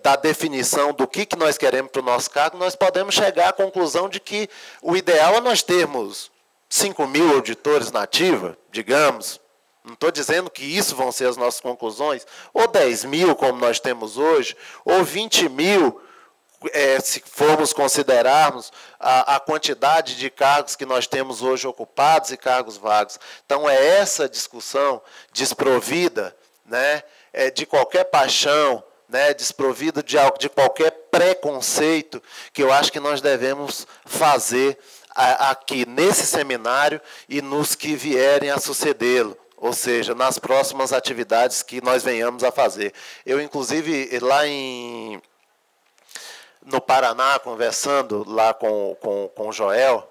S6: da definição do que nós queremos para o nosso cargo, nós podemos chegar à conclusão de que o ideal é nós termos 5.000 auditores na ativa, digamos. Não estou dizendo que isso vão ser as nossas conclusões, ou 10.000, como nós temos hoje, ou 20.000, se formos considerarmos a quantidade de cargos que nós temos hoje ocupados e cargos vagos. Então, é essa discussão desprovida, né, de qualquer paixão, né, desprovida de qualquer preconceito, que eu acho que nós devemos fazer aqui nesse seminário e nos que vierem a sucedê-lo, ou seja, nas próximas atividades que nós venhamos a fazer. Eu, inclusive, lá no Paraná, conversando lá com o Joel,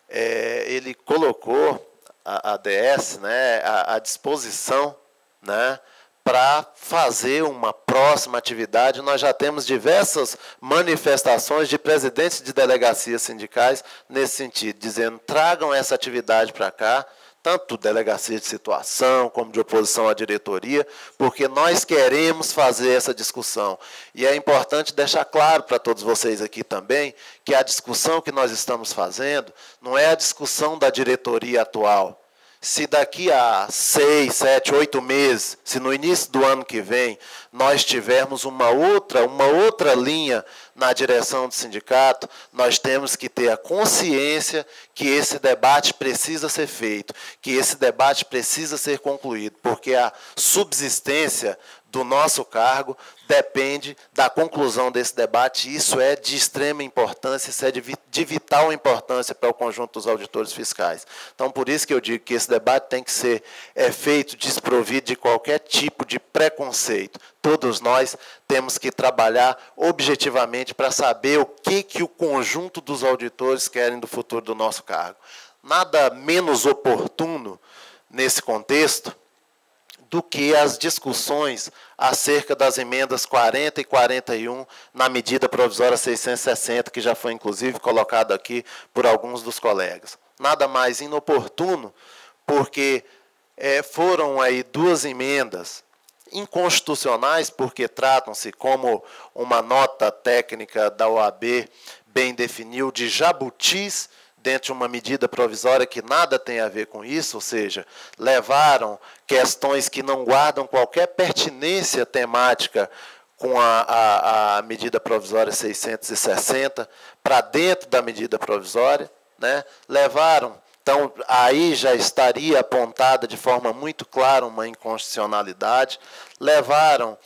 S6: ele colocou a DS, né, à disposição, né, para fazer uma próxima atividade. Nós já temos diversas manifestações de presidentes de delegacias sindicais nesse sentido, dizendo: tragam essa atividade para cá, tanto delegacia de situação como de oposição à diretoria, porque nós queremos fazer essa discussão. E é importante deixar claro para todos vocês aqui também que a discussão que nós estamos fazendo não é a discussão da diretoria atual. Se daqui a 6, 7, 8 meses, se no início do ano que vem, nós tivermos uma outra linha na direção do sindicato, nós temos que ter a consciência que esse debate precisa ser feito, que esse debate precisa ser concluído, porque a subsistência do nosso cargo depende da conclusão desse debate, e isso é de extrema importância, isso é de vital importância para o conjunto dos auditores fiscais. Então, por isso que eu digo que esse debate tem que ser feito desprovido de qualquer tipo de preconceito. Todos nós temos que trabalhar objetivamente para saber o que o conjunto dos auditores querem do futuro do nosso cargo. Nada menos oportuno nesse contexto do que as discussões acerca das emendas 40 e 41 na medida provisória 660, que já foi, inclusive, colocado aqui por alguns dos colegas. Nada mais inoportuno, porque foram aí 2 emendas inconstitucionais, porque tratam-se, como uma nota técnica da OAB bem definiu, de jabutis dentro de uma medida provisória que nada tem a ver com isso, ou seja, levaram questões que não guardam qualquer pertinência temática com a medida provisória 660 para dentro da medida provisória, né? Levaram, então, aí já estaria apontada de forma muito clara uma inconstitucionalidade, levaram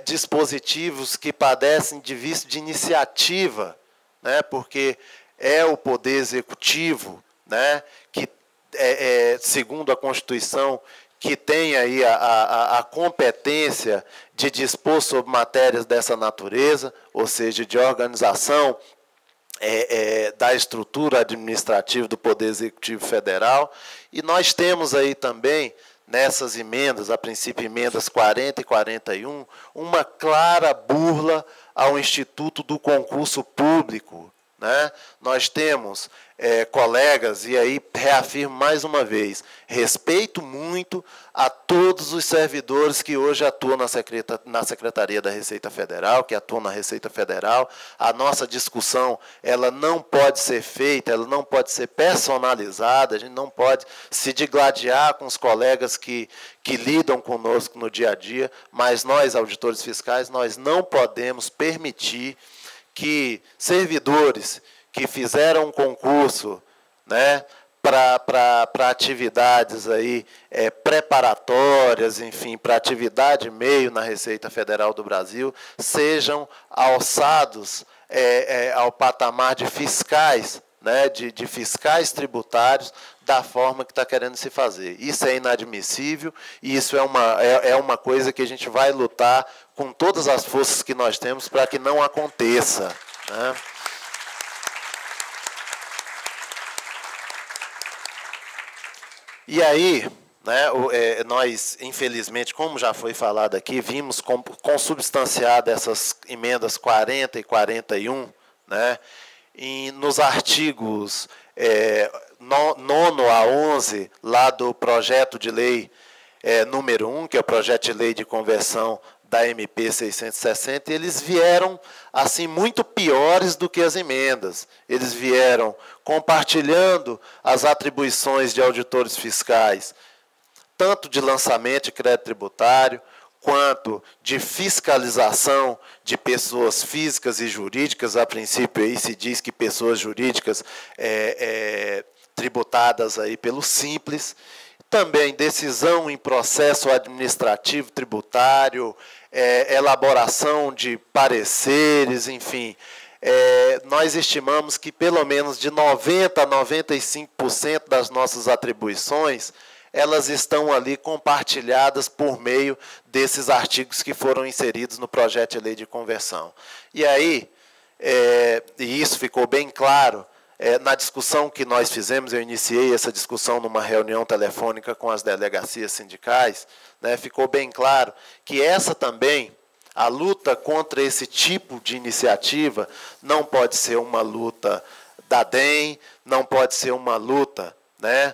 S6: dispositivos que padecem de vício de iniciativa, né? Porque é o Poder Executivo, né, que, segundo a Constituição, que tem aí a competência de dispor sobre matérias dessa natureza, ou seja, de organização da estrutura administrativa do Poder Executivo Federal. E nós temos aí também, nessas emendas, a princípio emendas 40 e 41, uma clara burla ao Instituto do Concurso Público, né? Nós temos colegas, e aí reafirmo mais uma vez, respeito muito a todos os servidores que hoje atuam na Secretaria da Receita Federal, que atuam na Receita Federal. A nossa discussão, ela não pode ser feita, ela não pode ser personalizada, a gente não pode se digladiar com os colegas que lidam conosco no dia a dia, mas nós, auditores fiscais, nós não podemos permitir que servidores que fizeram um concurso, né, para atividades aí, preparatórias, enfim, para atividade meio na Receita Federal do Brasil, sejam alçados ao patamar de fiscais, né, de fiscais tributários, da forma que está querendo se fazer. Isso é inadmissível, e isso é uma coisa que a gente vai lutar com todas as forças que nós temos para que não aconteça, né? E aí, né, nós, infelizmente, como já foi falado aqui, vimos consubstanciadas essas emendas 40 e 41, né, nos artigos 9 a 11, lá do projeto de lei número 1, que é o projeto de lei de conversão da MP 660, e eles vieram assim muito piores do que as emendas. Eles vieram compartilhando as atribuições de auditores fiscais, tanto de lançamento de crédito tributário, quanto de fiscalização de pessoas físicas e jurídicas. A princípio, aí se diz que pessoas jurídicas tributadas aí pelo Simples. Também decisão em processo administrativo tributário, elaboração de pareceres, enfim. Nós estimamos que pelo menos de 90% a 95% das nossas atribuições, elas estão ali compartilhadas por meio desses artigos que foram inseridos no projeto de lei de conversão. E aí, e isso ficou bem claro, na discussão que nós fizemos, eu iniciei essa discussão numa reunião telefônica com as delegacias sindicais, né, ficou bem claro que essa também, a luta contra esse tipo de iniciativa, não pode ser uma luta da DEM, não pode ser uma luta, né?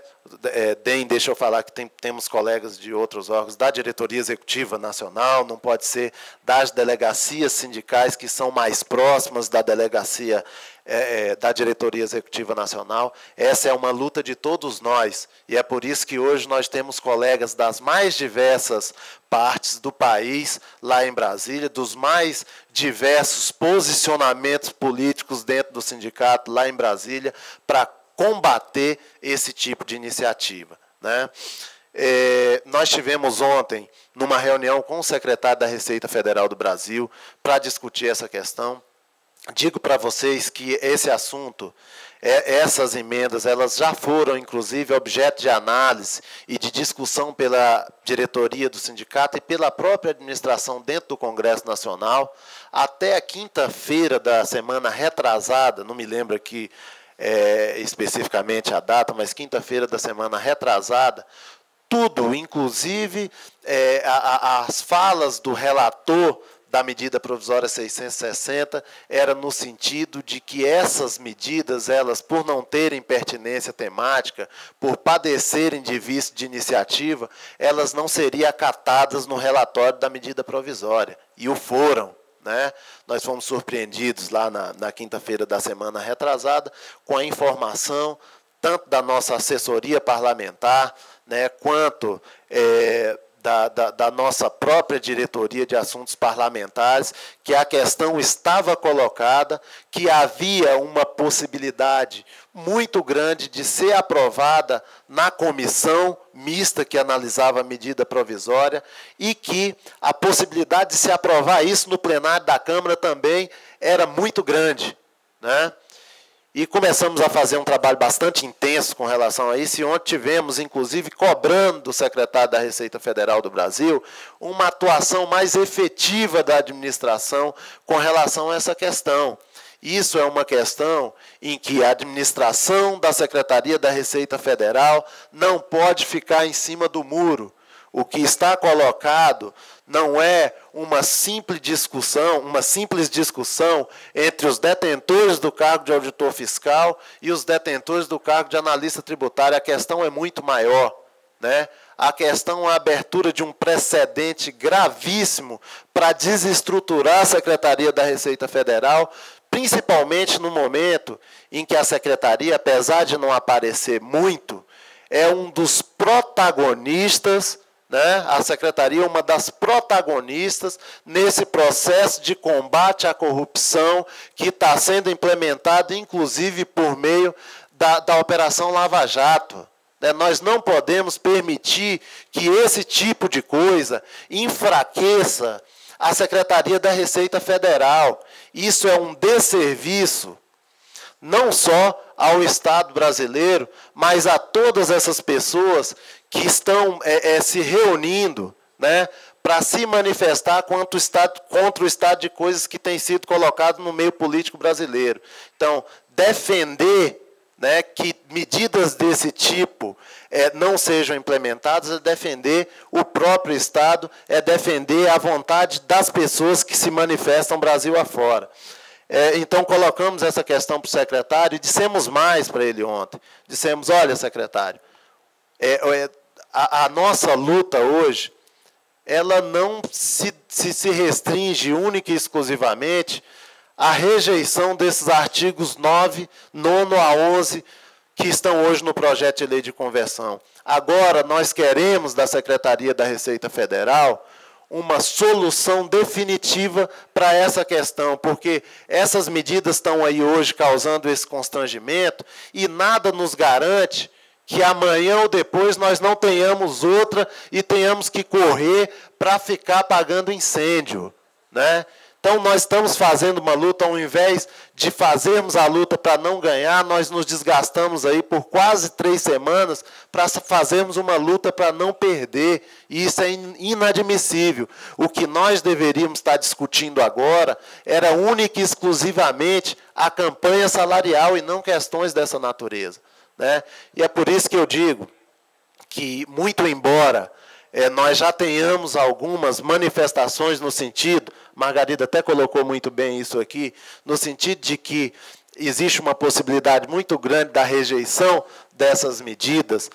S6: DEM, deixa eu falar que temos colegas de outros órgãos, da Diretoria Executiva Nacional, não pode ser das delegacias sindicais que são mais próximas da delegacia da Diretoria Executiva Nacional. Essa é uma luta de todos nós, e é por isso que hoje nós temos colegas das mais diversas partes do país, lá em Brasília, dos mais diversos posicionamentos políticos dentro do sindicato, lá em Brasília, para combater esse tipo de iniciativa, né? Nós tivemos ontem, numa reunião com o secretário da Receita Federal do Brasil, para discutir essa questão. Digo para vocês que esse assunto, essas emendas, elas já foram, inclusive, objeto de análise e de discussão pela diretoria do sindicato e pela própria administração dentro do Congresso Nacional. Até a quinta-feira da semana retrasada, não me lembro aqui especificamente a data, mas quinta-feira da semana retrasada, tudo, inclusive as falas do relator da medida provisória 660, era no sentido de que essas medidas, elas, por não terem pertinência temática, por padecerem de vício de iniciativa, elas não seriam acatadas no relatório da medida provisória, e o foram. Né? Nós fomos surpreendidos lá na quinta-feira da semana retrasada com a informação tanto da nossa assessoria parlamentar, né, quanto da nossa própria diretoria de assuntos parlamentares, que a questão estava colocada, que havia uma possibilidade muito grande de ser aprovada na comissão mista que analisava a medida provisória e que a possibilidade de se aprovar isso no plenário da Câmara também era muito grande, né? E começamos a fazer um trabalho bastante intenso com relação a isso, e ontem tivemos, inclusive, cobrando do secretário da Receita Federal do Brasil uma atuação mais efetiva da administração com relação a essa questão. Isso é uma questão em que a administração da Secretaria da Receita Federal não pode ficar em cima do muro. O que está colocado não é uma simples discussão entre os detentores do cargo de auditor fiscal e os detentores do cargo de analista tributário. A questão é muito maior, né? A questão é a abertura de um precedente gravíssimo para desestruturar a Secretaria da Receita Federal, principalmente no momento em que a Secretaria, apesar de não aparecer muito, é um dos protagonistas, né? A Secretaria é uma das protagonistas nesse processo de combate à corrupção que está sendo implementado, inclusive, por meio da Operação Lava Jato. Nós não podemos permitir que esse tipo de coisa enfraqueça a Secretaria da Receita Federal. Isso é um desserviço, não só ao Estado brasileiro, mas a todas essas pessoas que estão se reunindo, né, para se manifestar contra o estado de coisas que tem sido colocado no meio político brasileiro. Então, defender, né, que medidas desse tipo não sejam implementadas é defender o próprio Estado, é defender a vontade das pessoas que se manifestam Brasil afora. Então, colocamos essa questão para o secretário e dissemos mais para ele ontem. Dissemos, olha, secretário, a nossa luta hoje, ela não se restringe única e exclusivamente à rejeição desses artigos 9, 9 a 11, que estão hoje no projeto de lei de conversão. Agora, nós queremos, da Secretaria da Receita Federal, uma solução definitiva para essa questão, porque essas medidas estão aí hoje causando esse constrangimento e nada nos garante que amanhã ou depois nós não tenhamos outra e tenhamos que correr para ficar apagando incêndio, né? Então, nós estamos fazendo uma luta, ao invés de fazermos a luta para não ganhar, nós nos desgastamos aí por quase 3 semanas para fazermos uma luta para não perder, e isso é inadmissível. O que nós deveríamos estar discutindo agora era única e exclusivamente a campanha salarial e não questões dessa natureza, né? E é por isso que eu digo que, muito embora nós já tenhamos algumas manifestações no sentido, Margarida até colocou muito bem isso aqui, no sentido de que existe uma possibilidade muito grande da rejeição dessas medidas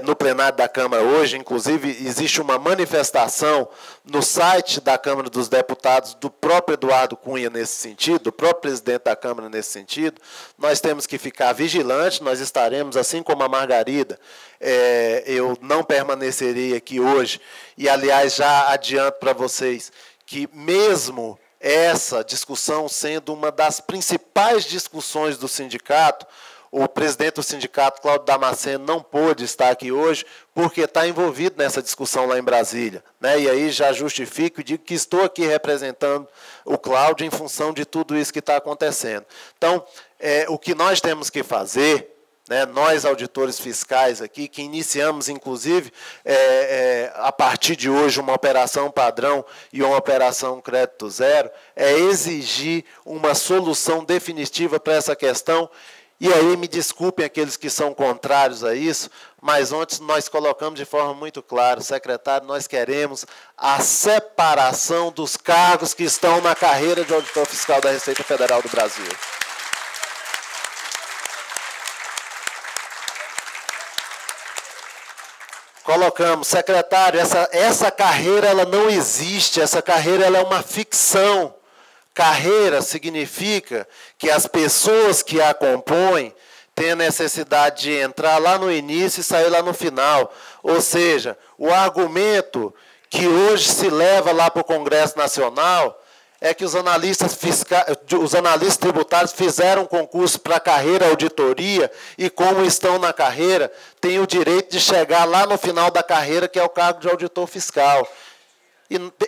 S6: no plenário da Câmara hoje. Inclusive, existe uma manifestação no site da Câmara dos Deputados do próprio Eduardo Cunha nesse sentido, do próprio presidente da Câmara nesse sentido. Nós temos que ficar vigilantes, nós estaremos, assim como a Margarida, eu não permanecerei aqui hoje, e, aliás, já adianto para vocês que, mesmo essa discussão sendo uma das principais discussões do sindicato, o presidente do sindicato, Cláudio Damasceno, não pôde estar aqui hoje porque está envolvido nessa discussão lá em Brasília, né? E aí já justifico e digo que estou aqui representando o Cláudio em função de tudo isso que está acontecendo. Então, o que nós temos que fazer, né, nós, auditores fiscais aqui, que iniciamos, inclusive, a partir de hoje, uma operação padrão e uma operação crédito zero, é exigir uma solução definitiva para essa questão. E aí, me desculpem aqueles que são contrários a isso, mas ontem nós colocamos de forma muito clara, secretário, nós queremos a separação dos cargos que estão na carreira de auditor fiscal da Receita Federal do Brasil. Colocamos, secretário, essa carreira ela não existe, essa carreira ela é uma ficção. Carreira significa que as pessoas que a compõem têm a necessidade de entrar lá no início e sair lá no final. Ou seja, o argumento que hoje se leva lá para o Congresso Nacional é que os analistas tributários fizeram concurso para a carreira auditoria e, como estão na carreira, têm o direito de chegar lá no final da carreira, que é o cargo de auditor fiscal.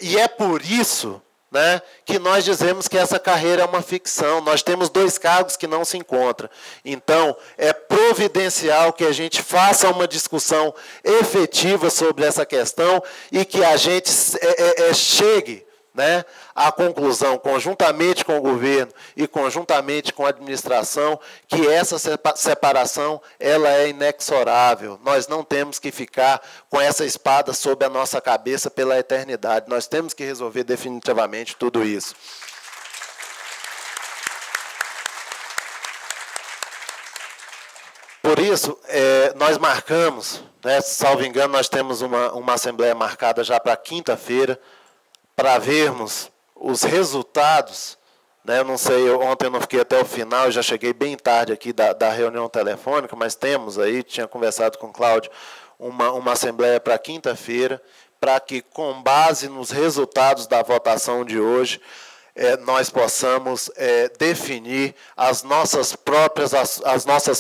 S6: E é por isso, né, que nós dizemos que essa carreira é uma ficção. Nós temos 2 cargos que não se encontram. Então, é providencial que a gente faça uma discussão efetiva sobre essa questão e que a gente chegue, né, à conclusão, conjuntamente com o governo e conjuntamente com a administração, que essa separação ela é inexorável. Nós não temos que ficar com essa espada sobre a nossa cabeça pela eternidade. Nós temos que resolver definitivamente tudo isso. Por isso, nós marcamos, né, salvo engano, nós temos uma assembleia marcada já para quinta-feira, para vermos os resultados, né? Eu não sei, ontem eu não fiquei até o final, eu já cheguei bem tarde aqui da reunião telefônica, mas temos aí, tinha conversado com o Cláudio, uma assembleia para quinta-feira, para que, com base nos resultados da votação de hoje, nós possamos definir as nossas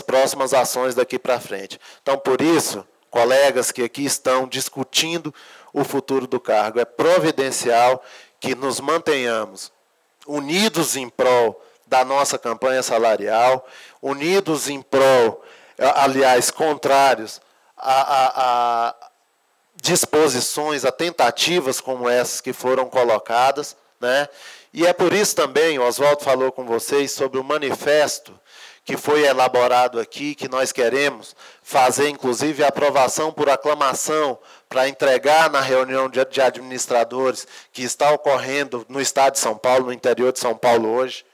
S6: próximas ações daqui para frente. Então, por isso, colegas que aqui estão discutindo o futuro do cargo, é providencial que nos mantenhamos unidos em prol da nossa campanha salarial, unidos em prol, aliás, contrários a disposições, a tentativas como essas que foram colocadas, né? E é por isso também, o Oswaldo falou com vocês sobre o manifesto que foi elaborado aqui, que nós queremos fazer, inclusive, a aprovação por aclamação para entregar na reunião de administradores que está ocorrendo no estado de São Paulo, no interior de São Paulo hoje,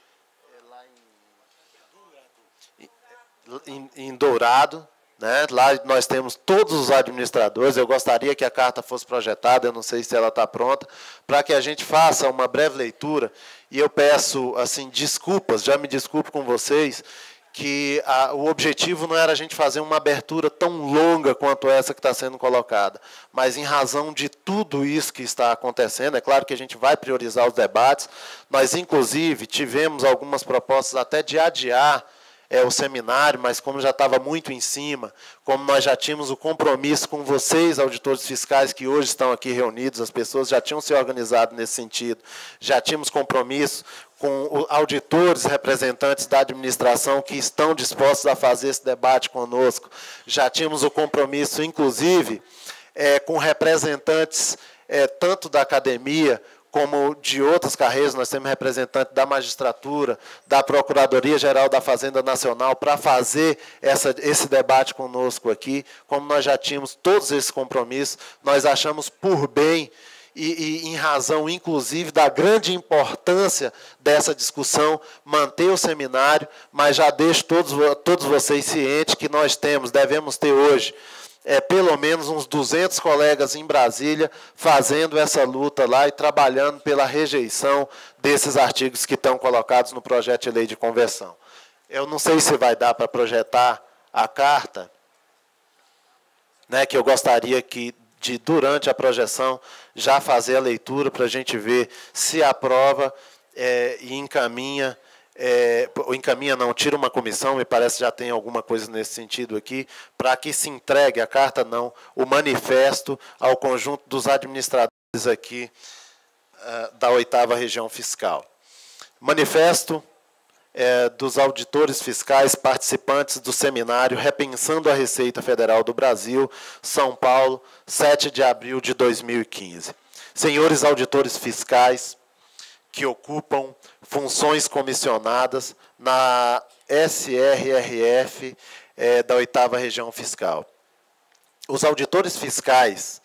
S6: em Dourado, né? Lá nós temos todos os administradores. Eu gostaria que a carta fosse projetada, eu não sei se ela está pronta, para que a gente faça uma breve leitura. E eu peço assim, desculpas, já me desculpo com vocês, que o objetivo não era a gente fazer uma abertura tão longa quanto essa que está sendo colocada, mas em razão de tudo isso que está acontecendo, é claro que a gente vai priorizar os debates. Nós, inclusive, tivemos algumas propostas até de adiar o seminário, mas como já estava muito em cima, como nós já tínhamos o compromisso com vocês, auditores fiscais que hoje estão aqui reunidos, as pessoas já tinham se organizado nesse sentido, já tínhamos compromisso com auditores, representantes da administração que estão dispostos a fazer esse debate conosco, já tínhamos o compromisso, inclusive, com representantes tanto da academia, como de outras carreiras. Nós temos representante da magistratura, da Procuradoria-Geral da Fazenda Nacional, para fazer esse debate conosco aqui. Como nós já tínhamos todos esses compromissos, nós achamos por bem, e em razão, inclusive, da grande importância dessa discussão, manter o seminário, mas já deixo todos vocês cientes que nós devemos ter hoje, pelo menos uns 200 colegas em Brasília fazendo essa luta lá e trabalhando pela rejeição desses artigos que estão colocados no projeto de lei de conversão. Eu não sei se vai dar para projetar a carta, né, que eu gostaria durante a projeção, já fazer a leitura para a gente ver se aprova e encaminha. Não, tira uma comissão, me parece que já tem alguma coisa nesse sentido aqui, para que se entregue a carta, não, o manifesto ao conjunto dos administradores aqui da 8ª Região Fiscal. Manifesto dos auditores fiscais participantes do seminário Repensando a Receita Federal do Brasil, São Paulo, 7 de abril de 2015. Senhores auditores fiscais que ocupam funções comissionadas na SRRF da 8ª Região Fiscal. Os auditores fiscais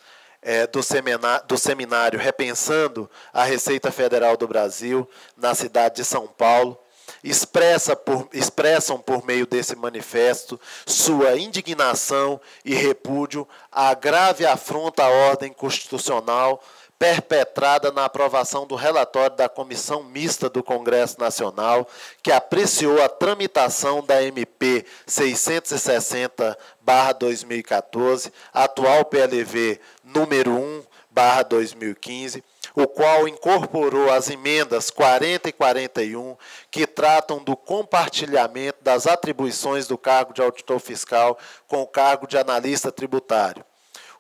S6: do seminário Repensando a Receita Federal do Brasil, na cidade de São Paulo, expressam por meio desse manifesto sua indignação e repúdio à grave afronta à ordem constitucional perpetrada na aprovação do relatório da Comissão Mista do Congresso Nacional, que apreciou a tramitação da MP 660/2014, atual PLV número 1/2015, o qual incorporou as emendas 40 e 41, que tratam do compartilhamento das atribuições do cargo de auditor fiscal com o cargo de analista tributário.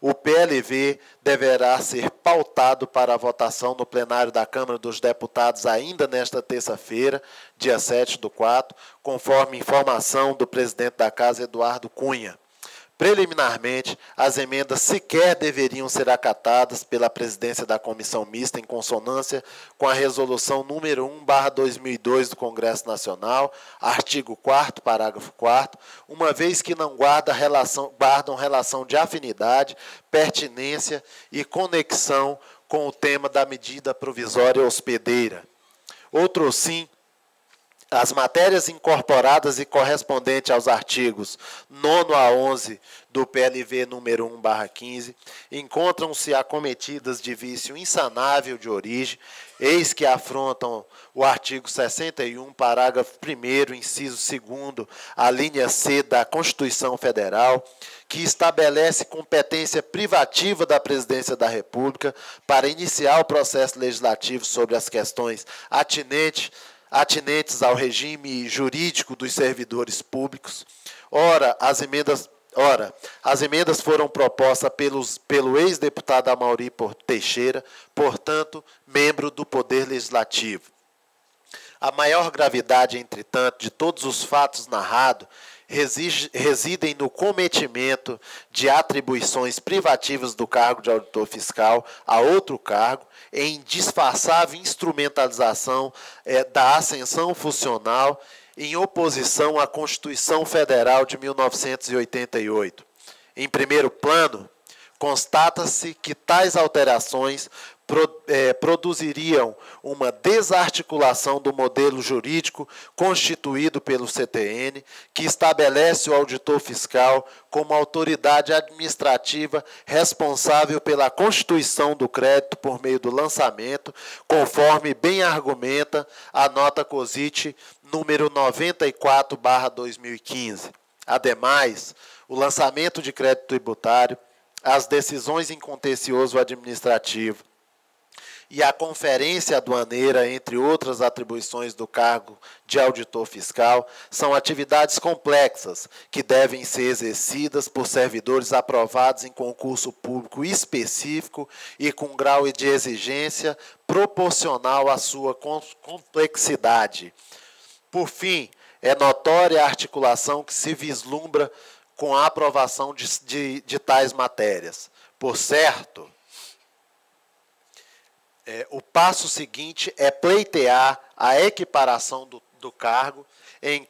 S6: O PLV deverá ser pautado para a votação no plenário da Câmara dos Deputados ainda nesta terça-feira, dia 7/4, conforme informação do presidente da Casa, Eduardo Cunha. Preliminarmente, as emendas sequer deveriam ser acatadas pela presidência da Comissão Mista em consonância com a Resolução número 1/2002 do Congresso Nacional, artigo 4º, parágrafo 4º, uma vez que não guardam relação de afinidade, pertinência e conexão com o tema da medida provisória hospedeira. Outro sim, as matérias incorporadas e correspondentes aos artigos 9º a 11 do PLV número 1/15 encontram-se acometidas de vício insanável de origem, eis que afrontam o artigo 61, parágrafo 1º, inciso 2º, a linha C da Constituição Federal, que estabelece competência privativa da Presidência da República para iniciar o processo legislativo sobre as questões atinentes ao regime jurídico dos servidores públicos. Ora, as emendas foram propostas pelo ex-deputado Amaury Teixeira, portanto, membro do Poder Legislativo. A maior gravidade, entretanto, de todos os fatos narrados residem no cometimento de atribuições privativas do cargo de auditor fiscal a outro cargo, em disfarçável instrumentalização da ascensão funcional em oposição à Constituição Federal de 1988. Em primeiro plano, constata-se que tais alterações produziriam uma desarticulação do modelo jurídico constituído pelo CTN, que estabelece o auditor fiscal como autoridade administrativa responsável pela constituição do crédito por meio do lançamento, conforme bem argumenta a nota COSIT número 94/2015. Ademais, o lançamento de crédito tributário, as decisões em contencioso administrativo e a conferência aduaneira, entre outras atribuições do cargo de auditor fiscal, são atividades complexas que devem ser exercidas por servidores aprovados em concurso público específico e com grau de exigência proporcional à sua complexidade. Por fim, é notória a articulação que se vislumbra com a aprovação de tais matérias. Por certo, o passo seguinte é pleitear a equiparação do cargo em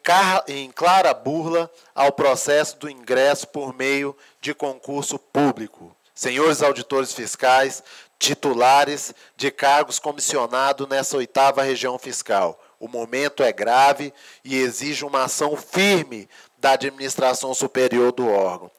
S6: clara burla ao processo do ingresso por meio de concurso público. Senhores auditores fiscais, titulares de cargos comissionados nessa 8ª região fiscal, o momento é grave e exige uma ação firme da administração superior do órgão.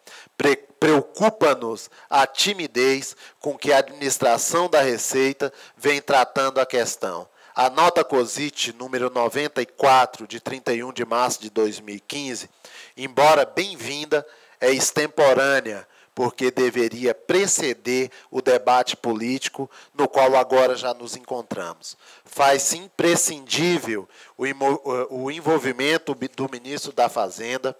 S6: Preocupa-nos a timidez com que a administração da Receita vem tratando a questão. A nota COSIT número 94, de 31 de março de 2015, embora bem-vinda, é extemporânea, porque deveria preceder o debate político no qual agora já nos encontramos. Faz-se imprescindível o envolvimento do ministro da Fazenda,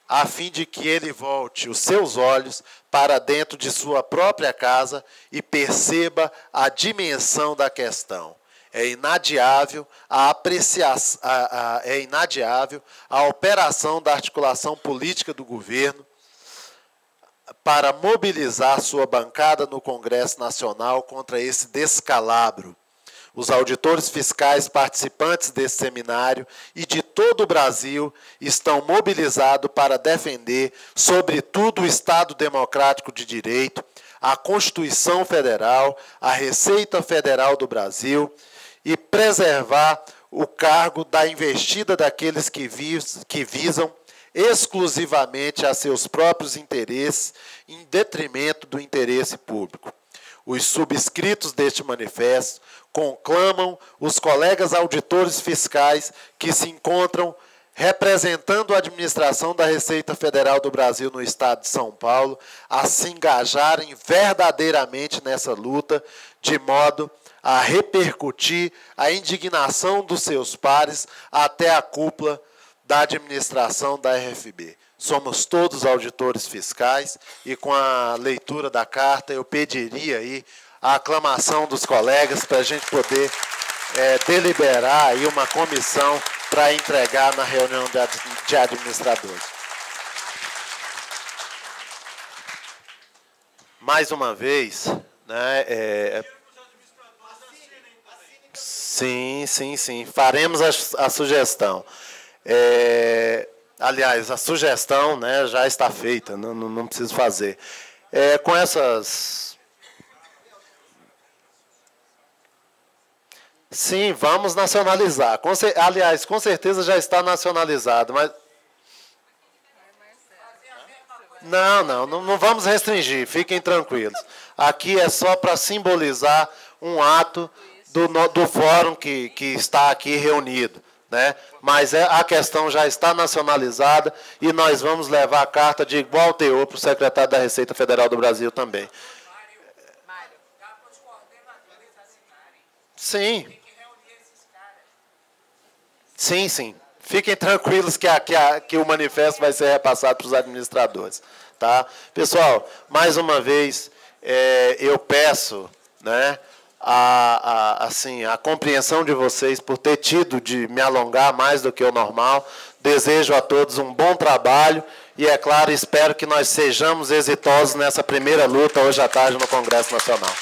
S6: a fim de que ele volte os seus olhos para dentro de sua própria casa e perceba a dimensão da questão. É inadiável a operação da articulação política do governo para mobilizar sua bancada no Congresso Nacional contra esse descalabro. Os auditores fiscais participantes desse seminário e de todo o Brasil estão mobilizados para defender, sobretudo, o Estado Democrático de Direito, a Constituição Federal, a Receita Federal do Brasil e preservar o cargo da investida daqueles que visam exclusivamente a seus próprios interesses, em detrimento do interesse público. Os subscritos deste manifesto conclamam os colegas auditores fiscais que se encontram representando a administração da Receita Federal do Brasil no Estado de São Paulo a se engajarem verdadeiramente nessa luta, de modo a repercutir a indignação dos seus pares até a cúpula da administração da RFB. Somos todos auditores fiscais e com a leitura da carta eu pediria aí a aclamação dos colegas para a gente poder deliberar aí uma comissão para entregar na reunião de administradores. Mais uma vez, né, sim, faremos a sugestão. Aliás, a sugestão, né, já está feita, não preciso fazer. Com essas... Sim, vamos nacionalizar. Aliás, com certeza já está nacionalizado, mas... Não vamos restringir, fiquem tranquilos. Aqui é só para simbolizar um ato do fórum que está aqui reunido, né? Mas a questão já está nacionalizada e nós vamos levar a carta de igual teor para o secretário da Receita Federal do Brasil também. Sim. Sim. Fiquem tranquilos que o manifesto vai ser repassado para os administradores. Tá? Pessoal, mais uma vez, eu peço, né, a compreensão de vocês por ter tido de me alongar mais do que o normal. Desejo a todos um bom trabalho e, é claro, espero que nós sejamos exitosos nessa primeira luta hoje à tarde no Congresso Nacional.